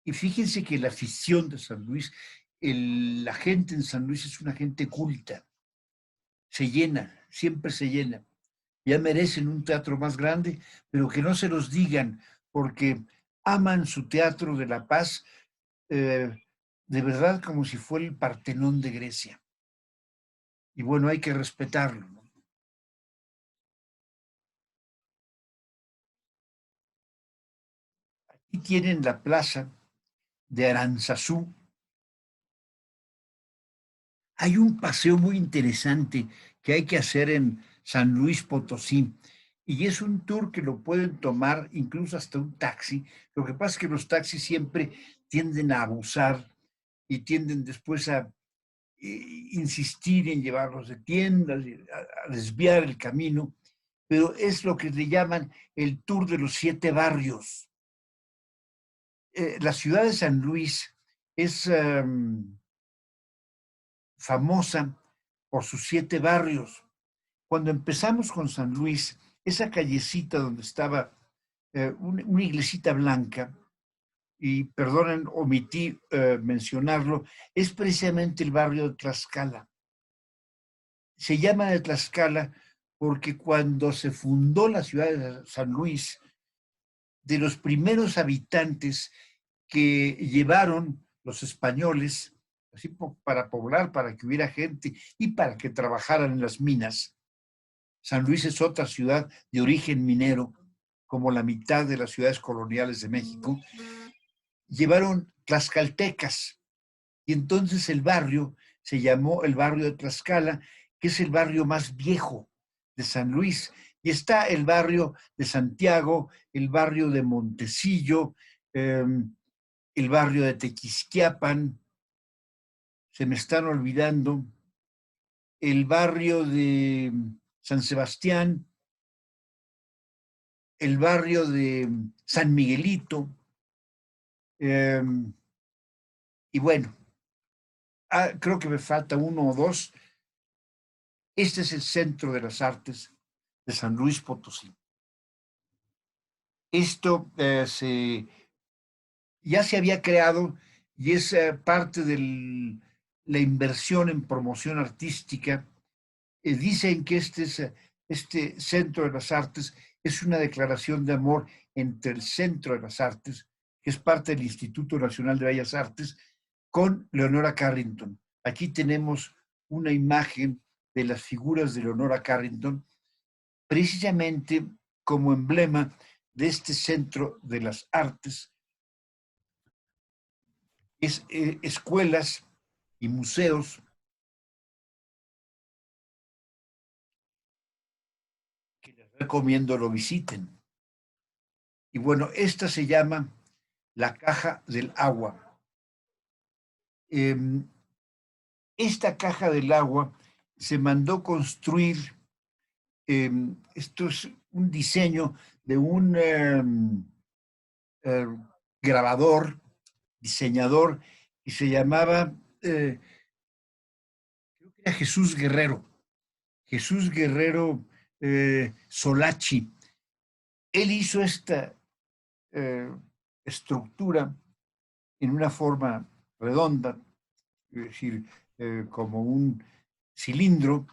Y fíjense que la afición de San Luis, la gente en San Luis es una gente culta, se llena, siempre se llena. ya merecen un teatro más grande, pero que no se los digan, porque aman su Teatro de la Paz de verdad como si fuera el Partenón de Grecia. Y bueno, hay que respetarlo, ¿no? Aquí tienen la plaza de Aranzazú. Hay un paseo muy interesante que hay que hacer en San Luis Potosí. Y es un tour que lo pueden tomar incluso hasta un taxi. Lo que pasa es que los taxis siempre tienden a abusar y tienden después a insistir en llevarlos de tiendas, a desviar el camino, pero es lo que le llaman el tour de los 7 barrios. La ciudad de San Luis es famosa por sus 7 barrios. Cuando empezamos con San Luis, esa callecita donde estaba una iglesita blanca, y perdonen, omití mencionarlo, es precisamente el barrio de Tlaxcala. Se llama de Tlaxcala porque cuando se fundó la ciudad de San Luis, de los primeros habitantes que llevaron los españoles, así para poblar, para que hubiera gente y para que trabajaran en las minas. San Luis es otra ciudad de origen minero, como la mitad de las ciudades coloniales de México. Llevaron tlaxcaltecas y entonces el barrio se llamó el barrio de Tlaxcala, que es el barrio más viejo de San Luis. Y está el barrio de Santiago, el barrio de Montecillo, el barrio de Tequisquiapan, se me están olvidando, el barrio de San Sebastián, el barrio de San Miguelito, y bueno, creo que me falta uno o dos. Este es el centro de las artes de San Luis Potosí. Esto ya se había creado y es parte de la inversión en promoción artística. Dicen que este Centro de las Artes es una declaración de amor entre el Centro de las Artes, que es parte del Instituto Nacional de Bellas Artes, con Leonora Carrington. Aquí tenemos una imagen de las figuras de Leonora Carrington, precisamente como emblema de este Centro de las Artes. Es escuelas y museos que les recomiendo lo visiten. Y bueno, esta se llama la Caja del Agua. Esta Caja del Agua se mandó construir, esto es un diseño de un grabador, diseñador, y se llamaba, creo que era Jesús Guerrero. Jesús Guerrero Solachi. Él hizo esta estructura en una forma redonda, es decir, como un cilindro,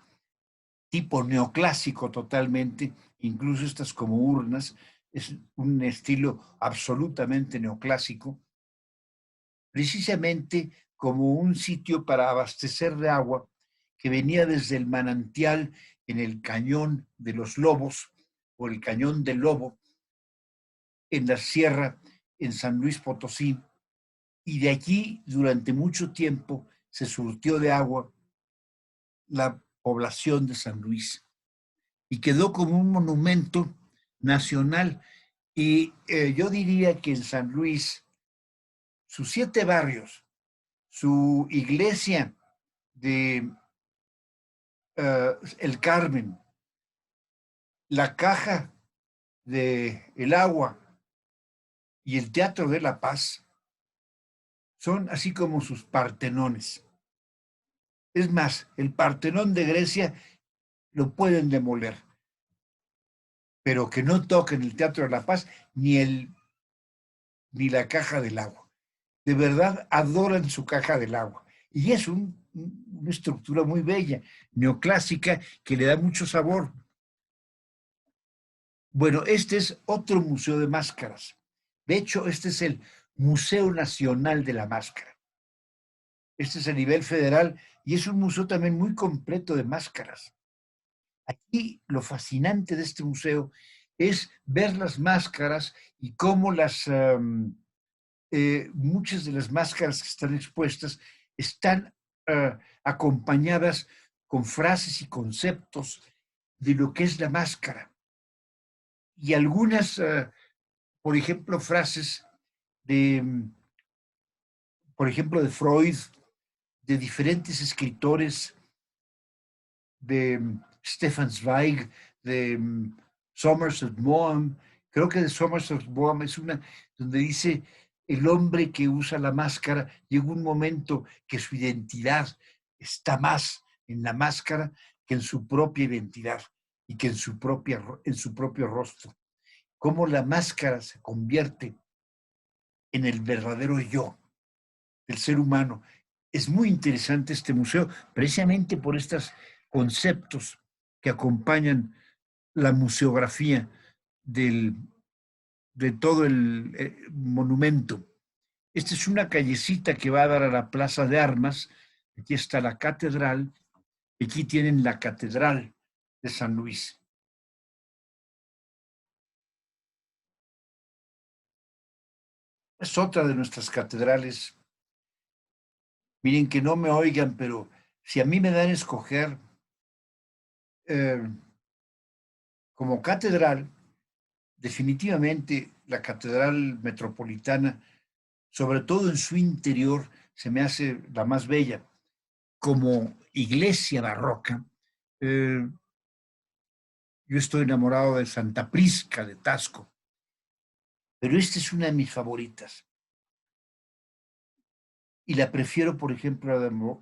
tipo neoclásico totalmente, incluso estas como urnas, es un estilo absolutamente neoclásico, precisamente como un sitio para abastecer de agua que venía desde el manantial en el Cañón de los Lobos o el Cañón del Lobo en la sierra en San Luis Potosí, y de allí durante mucho tiempo se surtió de agua la población de San Luis y quedó como un monumento nacional. Y yo diría que en San Luis, sus 7 barrios, su iglesia de El Carmen, la caja de el agua y el Teatro de la Paz son así como sus partenones. Es más, el Partenón de Grecia lo pueden demoler, pero que no toquen el Teatro de la Paz ni la Caja del Agua. De verdad adoran su Caja del Agua. Y es una estructura muy bella, neoclásica, que le da mucho sabor. Bueno, este es otro museo de máscaras. De hecho, este es el Museo Nacional de la Máscara. Este es a nivel federal y es un museo también muy completo de máscaras. Aquí lo fascinante de este museo es ver las máscaras y cómo muchas de las máscaras que están expuestas están acompañadas con frases y conceptos de lo que es la máscara. Y algunas, por ejemplo, frases de, por ejemplo, de Freud, de diferentes escritores, de Stefan Zweig, de Somerset Maugham. Creo que de Somerset Maugham es una donde dice, el hombre que usa la máscara llega un momento que su identidad está más en la máscara que en su propia identidad y que en su propio rostro. Cómo la máscara se convierte en el verdadero yo del ser humano. Es muy interesante este museo, precisamente por estos conceptos que acompañan la museografía del, de todo el monumento. Esta es una callecita que va a dar a la Plaza de Armas. Aquí está la catedral. Aquí tienen la catedral de San Luis. Es otra de nuestras catedrales. Miren que no me oigan, pero si a mí me dan a escoger eh, como catedral, definitivamente la catedral metropolitana, sobre todo en su interior, se me hace la más bella. Como iglesia barroca, eh, yo estoy enamorado de Santa Prisca de Tasco, pero esta es una de mis favoritas. Y la prefiero, por ejemplo,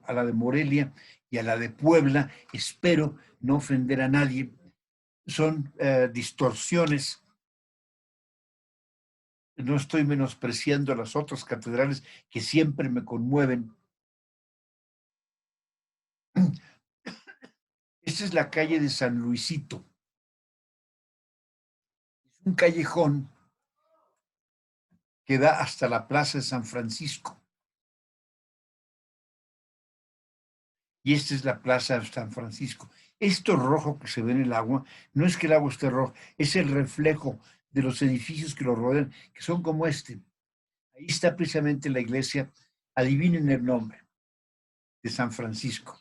a la de Morelia y a la de Puebla. Espero no ofender a nadie. Son distorsiones. No estoy menospreciando a las otras catedrales que siempre me conmueven. Esta es la calle de San Luisito. Es un callejón que da hasta la plaza de San Francisco. Y esta es la plaza de San Francisco. Esto rojo que se ve en el agua, no es que el agua esté roja, es el reflejo de los edificios que lo rodean, que son como este. Ahí está precisamente la iglesia, adivinen el nombre, de San Francisco.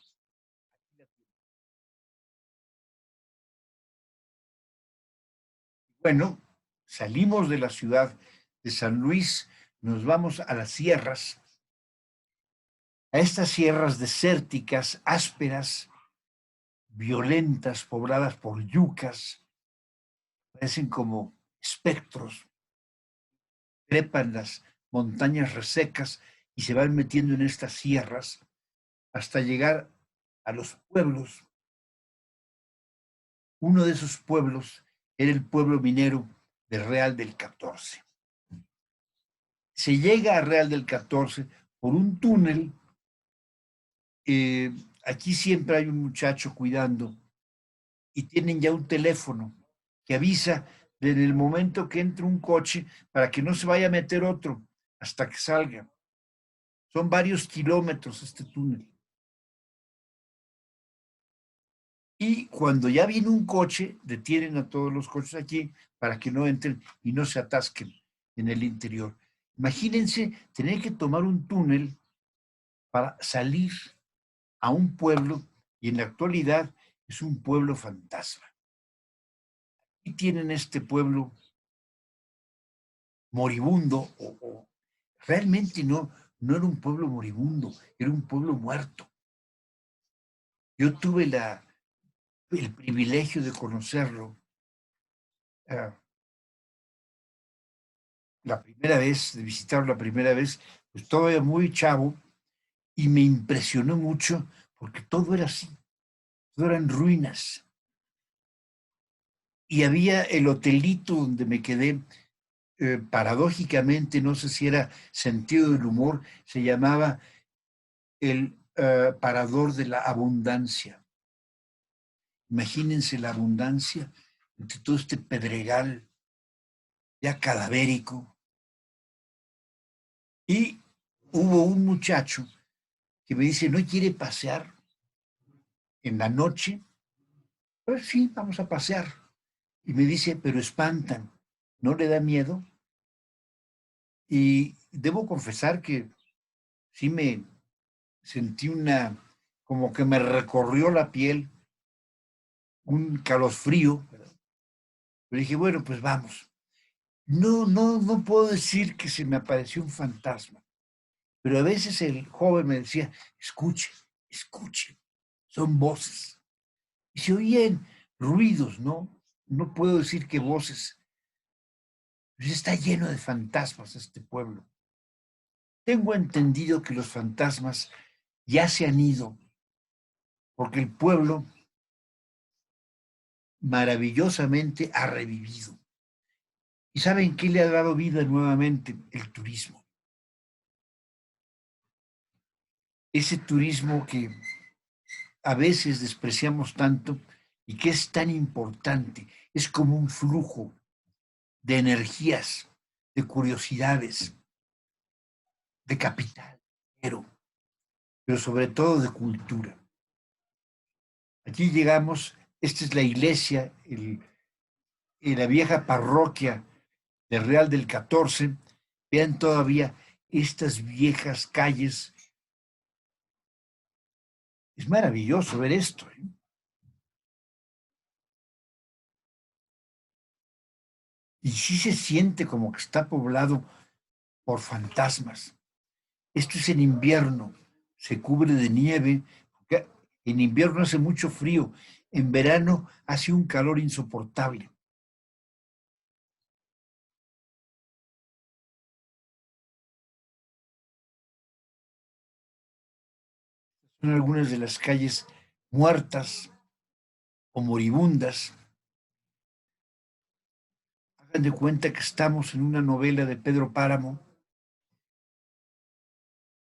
Bueno, salimos de la ciudad de San Luis, nos vamos a las sierras, a estas sierras desérticas, ásperas, violentas, pobladas por yucas, parecen como espectros, trepan las montañas resecas y se van metiendo en estas sierras hasta llegar a los pueblos. Uno de esos pueblos era el pueblo minero de Real del 14. Se llega a Real del 14 por un túnel. Aquí siempre hay un muchacho cuidando y tienen ya un teléfono que avisa en el momento que entre un coche para que no se vaya a meter otro hasta que salga. Son varios kilómetros este túnel. Y cuando ya viene un coche, detienen a todos los coches aquí para que no entren y no se atasquen en el interior. Imagínense tener que tomar un túnel para salir a un pueblo y en la actualidad es un pueblo fantasma. Y tienen este pueblo moribundo o realmente no era un pueblo moribundo, era un pueblo muerto. Yo tuve el privilegio de conocerlo uh, la primera vez, de visitarlo la primera vez, pues todavía muy chavo, y me impresionó mucho porque todo era así, todo eran ruinas. Y había el hotelito donde me quedé, paradójicamente, no sé si era sentido del humor, se llamaba el Parador de la Abundancia. Imagínense la abundancia entre todo este pedregal ya cadavérico. Y hubo un muchacho que me dice, ¿no quiere pasear en la noche? Pues sí, vamos a pasear. Y me dice, pero espantan, ¿no le da miedo? Y debo confesar que sí me sentí como que me recorrió la piel, un calosfrío. Pero dije, bueno, pues vamos. No puedo decir que se me apareció un fantasma, pero a veces el joven me decía, escuche, escuche, son voces. Y se oían ruidos, ¿no? No puedo decir que voces. Pues está lleno de fantasmas este pueblo. Tengo entendido que los fantasmas ya se han ido, porque el pueblo maravillosamente ha revivido. ¿Y saben qué le ha dado vida nuevamente? El turismo. Ese turismo que a veces despreciamos tanto y que es tan importante. Es como un flujo de energías, de curiosidades, de capital, pero sobre todo de cultura. Aquí llegamos, esta es la iglesia, la vieja parroquia del Real del 14. Vean todavía estas viejas calles. Es maravilloso ver esto, ¿eh? Y sí se siente como que está poblado por fantasmas. Esto es en invierno, se cubre de nieve, porque en invierno hace mucho frío, en verano hace un calor insoportable. Son algunas de las calles muertas o moribundas. Hagan de cuenta que estamos en una novela de Pedro Páramo,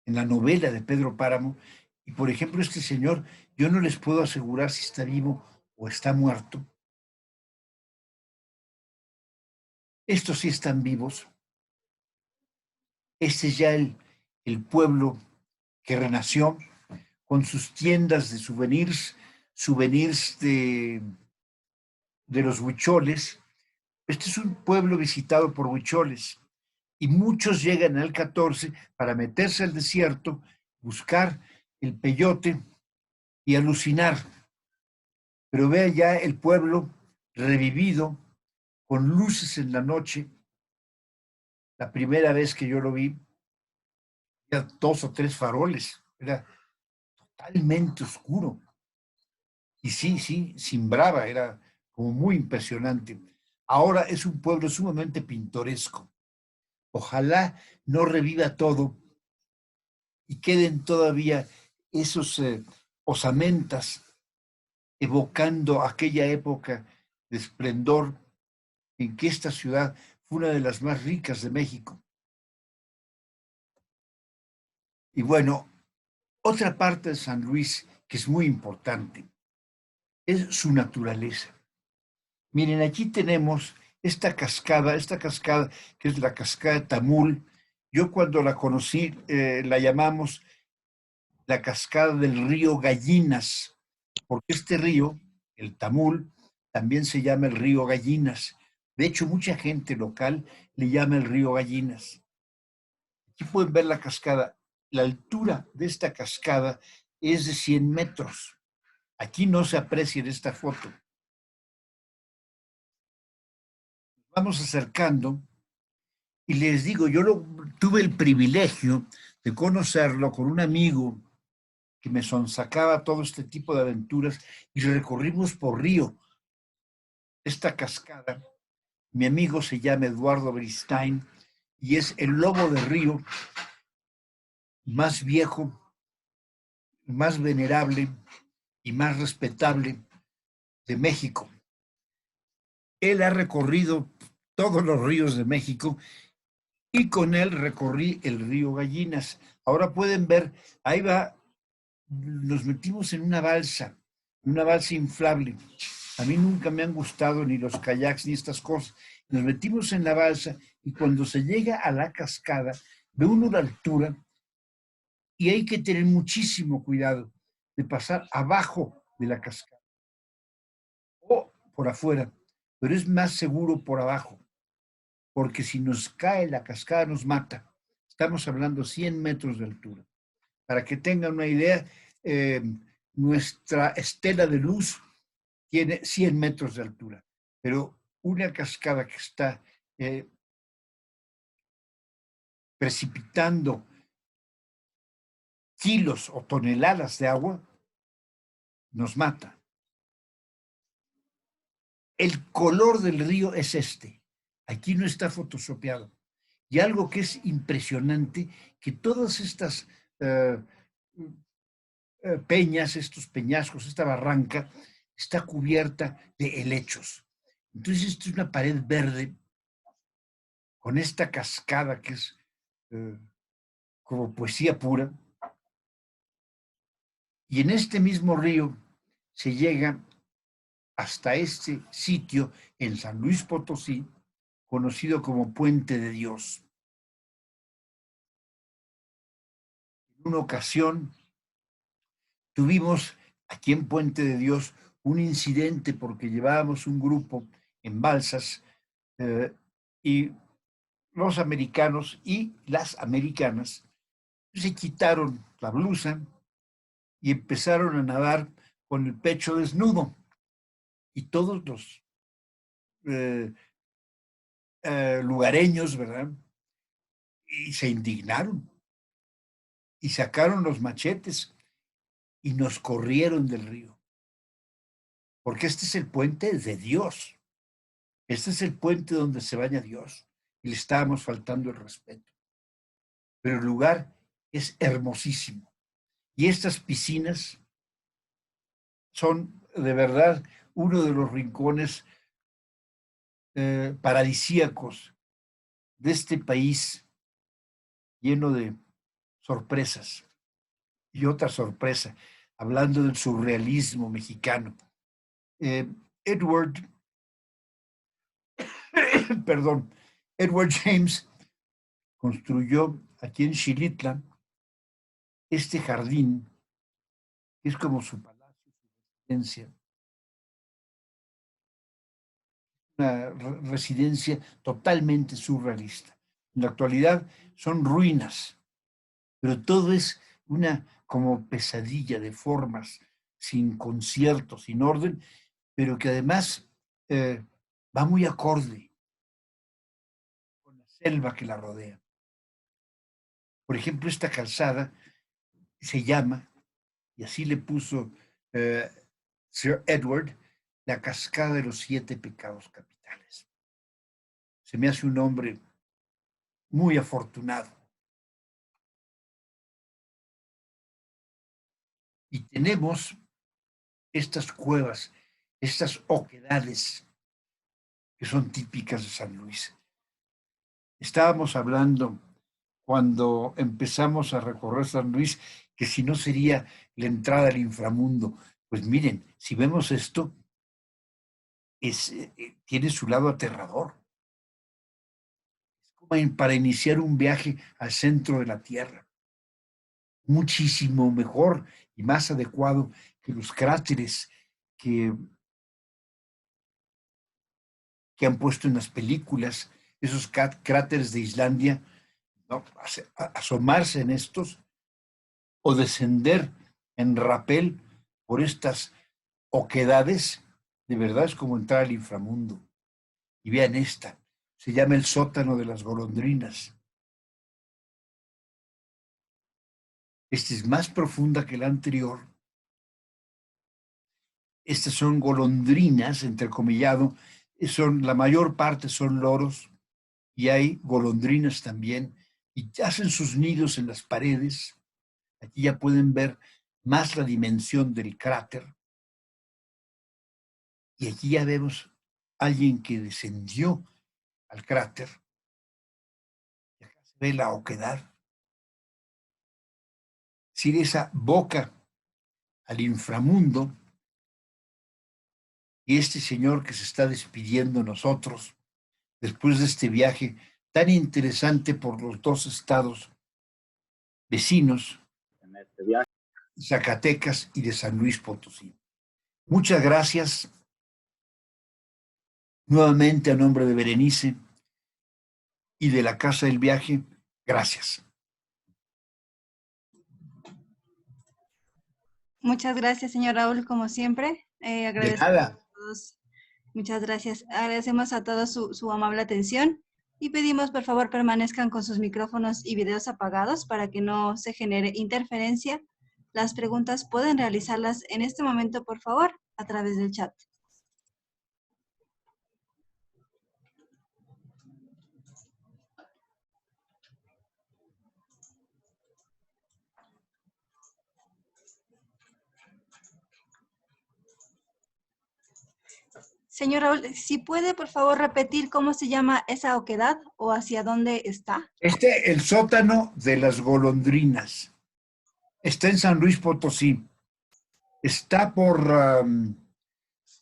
en la novela de Pedro Páramo, y por ejemplo este señor, yo no les puedo asegurar si está vivo o está muerto. Estos sí están vivos. Este es ya el pueblo que renació con sus tiendas de souvenirs, souvenirs de los huicholes. Este es un pueblo visitado por huicholes y muchos llegan al 14 para meterse al desierto, buscar el peyote y alucinar. Pero vea ya el pueblo revivido, con luces en la noche. La primera vez que yo lo vi, había 2 o 3 faroles, era totalmente oscuro. Y sí, simbraba, era como muy impresionante. Ahora es un pueblo sumamente pintoresco. Ojalá no reviva todo y queden todavía esos osamentas evocando aquella época de esplendor en que esta ciudad fue una de las más ricas de México. Y bueno, otra parte de San Luis que es muy importante es su naturaleza. Miren, aquí tenemos esta cascada que es la cascada de Tamul. Yo cuando la conocí la llamamos la cascada del río Gallinas, porque este río, el Tamul, también se llama el río Gallinas. De hecho, mucha gente local le llama el río Gallinas. Aquí pueden ver la cascada. La altura de esta cascada es de 100 metros. Aquí no se aprecia en esta foto. Vamos acercando y les digo, tuve el privilegio de conocerlo con un amigo que me sonsacaba todo este tipo de aventuras y recorrimos por río esta cascada. Mi amigo se llama Eduardo Beristain y es el lobo de río más viejo, más venerable y más respetable de México. Él ha recorrido todos los ríos de México y con él recorrí el río Gallinas. Ahora pueden ver, nos metimos en una balsa inflable. A mí nunca me han gustado ni los kayaks ni estas cosas. Nos metimos en la balsa y cuando se llega a la cascada, ve uno la altura y hay que tener muchísimo cuidado de pasar abajo de la cascada o por afuera, pero es más seguro por abajo, porque si nos cae la cascada nos mata. Estamos hablando 100 metros de altura. Para que tengan una idea, eh, nuestra estela de luz tiene 100 metros de altura, pero una cascada que está precipitando kilos o toneladas de agua, nos mata. El color del río es este. Aquí no está photoshopeado. Y algo que es impresionante, que todas estas peñas, estos peñascos, esta barranca, está cubierta de helechos. Entonces, esto es una pared verde con esta cascada que es como poesía pura. Y en este mismo río se llega hasta este sitio en San Luis Potosí, conocido como Puente de Dios. En una ocasión tuvimos aquí en Puente de Dios un incidente porque llevábamos un grupo en balsas y los americanos y las americanas se quitaron la blusa y empezaron a nadar con el pecho desnudo. Y todos los lugareños, ¿verdad? Y se indignaron y sacaron los machetes y nos corrieron del río. Porque este es el puente de Dios. Este es el puente donde se baña Dios. Y le estábamos faltando el respeto. Pero el lugar es hermosísimo. Y estas piscinas son de verdad uno de los rincones paradisíacos de este país lleno de sorpresas. Y otra sorpresa, hablando del surrealismo mexicano. Edward, perdón, Edward James construyó aquí en Xilitla este jardín, que es como su palacio, su residencia, una residencia totalmente surrealista. En la actualidad son ruinas, pero todo es una como pesadilla de formas, sin concierto, sin orden, pero que además va muy acorde con la selva que la rodea. Por ejemplo, esta calzada se llama, y así le puso eh, Sir Edward, la cascada de los 7 pecados capitales. Se me hace un hombre muy afortunado. Y tenemos estas cuevas, estas oquedades que son típicas de San Luis. Estábamos hablando cuando empezamos a recorrer San Luis que si no sería la entrada al inframundo. Pues miren, si vemos esto, tiene su lado aterrador. Es como para iniciar un viaje al centro de la Tierra. Muchísimo mejor y más adecuado que los cráteres que, que han puesto en las películas, esos cráteres de Islandia, ¿no? Asomarse en estos o descender en rapel por estas oquedades, de verdad es como entrar al inframundo. Y vean esta, se llama el sótano de las golondrinas. Esta es más profunda que la anterior. Estas son golondrinas, entrecomillado, la mayor parte son loros y hay golondrinas también y hacen sus nidos en las paredes. Aquí ya pueden ver más la dimensión del cráter. Y aquí ya vemos a alguien que descendió al cráter. Y acá se ve la oquedad. Es decir, esa boca al inframundo y este señor que se está despidiendo de nosotros después de este viaje tan interesante por los dos estados vecinos, Zacatecas y de San Luis Potosí. Muchas gracias nuevamente a nombre de Berenice y de la Casa del Viaje. Gracias. Muchas gracias, señor Raúl, como siempre. De Agradecemos nada. a todos. Muchas gracias. Agradecemos a todos su amable atención y pedimos, por favor, permanezcan con sus micrófonos y videos apagados para que no se genere interferencia. Las preguntas pueden realizarlas en este momento, por favor, a través del chat. Señor Raúl, si puede, por favor, repetir cómo se llama esa oquedad o hacia dónde está. El sótano de las golondrinas. Está en San Luis Potosí. Está por,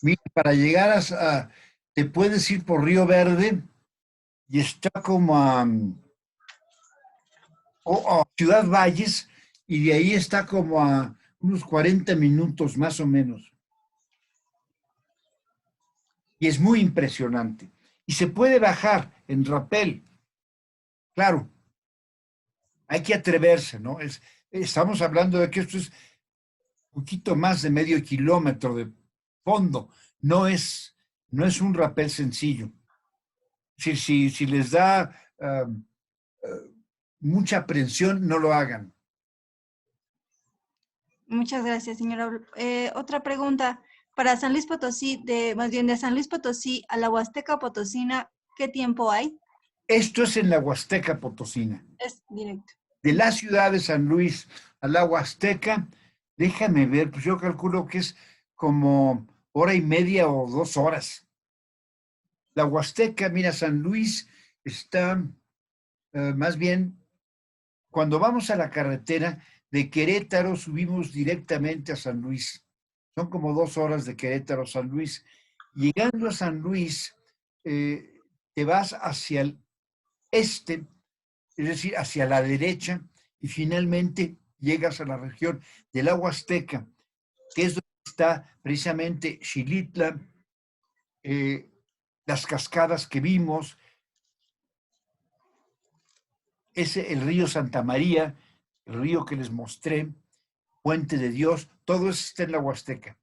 mira, para llegar te puedes ir por Río Verde y está como a Ciudad Valles y de ahí está como a unos 40 minutos más o menos. Y es muy impresionante. Y se puede bajar en rapel. Claro, hay que atreverse, ¿no? Estamos hablando de que esto es un poquito más de medio kilómetro de fondo. No es un rapel sencillo. Si les da mucha aprensión, no lo hagan. Muchas gracias, señora. Otra pregunta. Para San Luis Potosí, más bien de San Luis Potosí a la Huasteca Potosina, ¿qué tiempo hay? Esto es en la Huasteca Potosina. Es directo. De la ciudad de San Luis a la Huasteca, déjame ver, pues yo calculo que es como hora y media o 2 horas. La Huasteca, mira, San Luis está más bien, cuando vamos a la carretera de Querétaro, subimos directamente a San Luis. Son como 2 horas de Querétaro a San Luis. Llegando a San Luis, te vas hacia el este, es decir, hacia la derecha, y finalmente llegas a la región de la Huasteca, que es donde está precisamente Xilitla, las cascadas que vimos, el río Santa María, el río que les mostré, Puente de Dios, todo eso está en la Huasteca.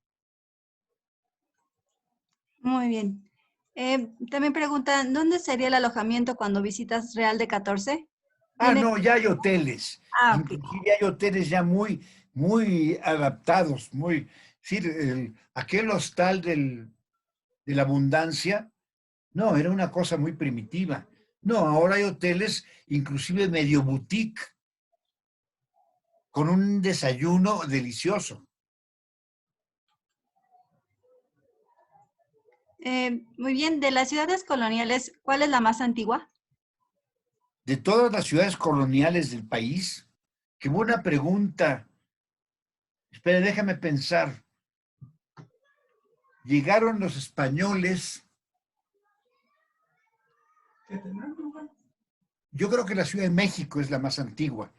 Muy bien. También preguntan, ¿dónde sería el alojamiento cuando visitas Real de 14? No, ya hay hoteles. Ok. Inclusive hay hoteles ya muy adaptados, sí, aquel hostal de la abundancia, no, era una cosa muy primitiva. No, ahora hay hoteles, inclusive medio boutique, con un desayuno delicioso. Muy bien, de las ciudades coloniales, ¿cuál es la más antigua? De todas las ciudades coloniales del país, qué buena pregunta. Espera, déjame pensar. Llegaron los españoles. Yo creo que la Ciudad de México es la más antigua.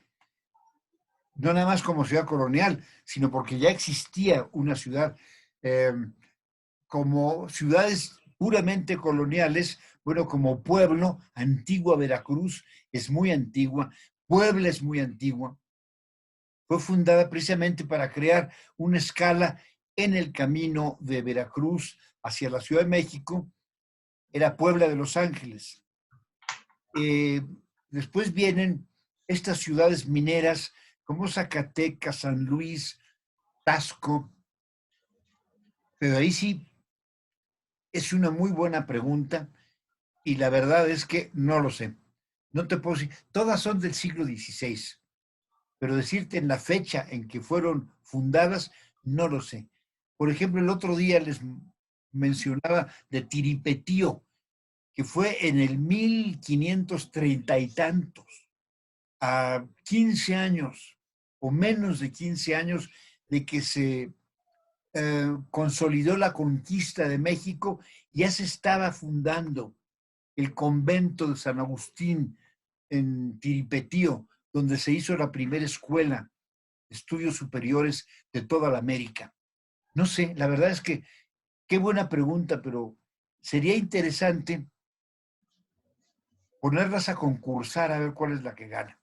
No nada más como ciudad colonial, sino porque ya existía una ciudad como ciudades puramente coloniales, bueno, como Pueblo, antigua Veracruz, es muy antigua, Puebla es muy antigua, fue fundada precisamente para crear una escala en el camino de Veracruz hacia la Ciudad de México, era Puebla de Los Ángeles. Después vienen estas ciudades mineras como Zacatecas, San Luis, Tasco, pero ahí sí es una muy buena pregunta y la verdad es que no lo sé. No te puedo decir, todas son del siglo XVI, pero decirte en la fecha en que fueron fundadas, no lo sé. Por ejemplo, el otro día les mencionaba de Tiripetío, que fue en el 1530 y tantos, a 15 años o menos de 15 años de que se consolidó la conquista de México, ya se estaba fundando el convento de San Agustín en Tiripetío, donde se hizo la primera escuela de estudios superiores de toda la América. No sé, la verdad es que qué buena pregunta, pero sería interesante ponerlas a concursar a ver cuál es la que gana.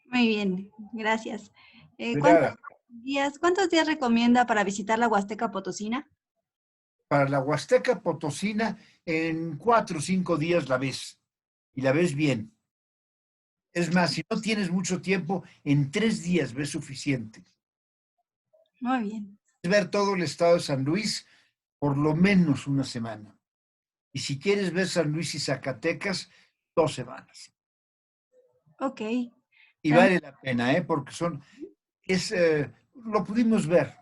Muy bien, gracias. De nada. ¿Cuántos días recomienda para visitar la Huasteca Potosina? Para la Huasteca Potosina, en 4 o 5 días la ves, y la ves bien. Es más, si no tienes mucho tiempo, en 3 días ves suficiente. Muy bien. Ver todo el estado de San Luis, por lo menos una semana. Y si quieres ver San Luis y Zacatecas, 2 semanas. Ok. Y vale la pena, porque lo pudimos ver.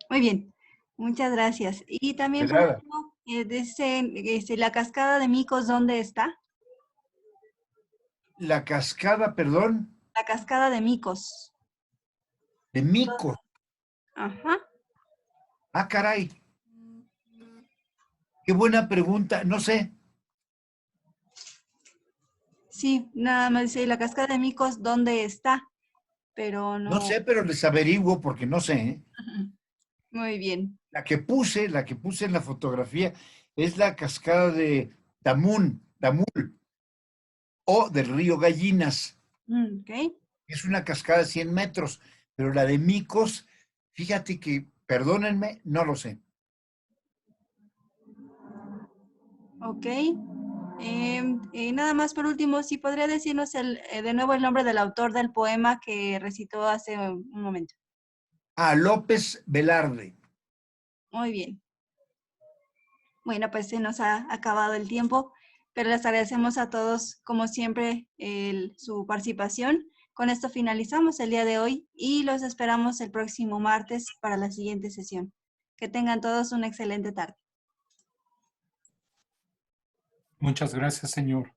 Muy bien, muchas gracias. Y De también, por nada. último, la cascada de Micos, ¿dónde está? La cascada, perdón, La cascada de Micos. de Mico. Ajá. Ah, caray. Qué buena pregunta. No sé. Sí, nada más dice la cascada de Micos, ¿dónde está? Pero No no. sé, pero les averiguo porque no sé, ¿eh? Muy bien. La que puse en la fotografía es la cascada de Tamul, o del río Gallinas. Ok. Es una cascada de 100 metros, pero la de Micos, fíjate que, perdónenme, no lo sé. Ok. Nada más por último, si podría decirnos de nuevo el nombre del autor del poema que recitó hace un momento. Ah, López Velarde. Muy bien. Bueno, pues se nos ha acabado el tiempo, pero les agradecemos a todos, como siempre, su participación. Con esto finalizamos el día de hoy y los esperamos el próximo martes para la siguiente sesión. Que tengan todos una excelente tarde. Muchas gracias, señor.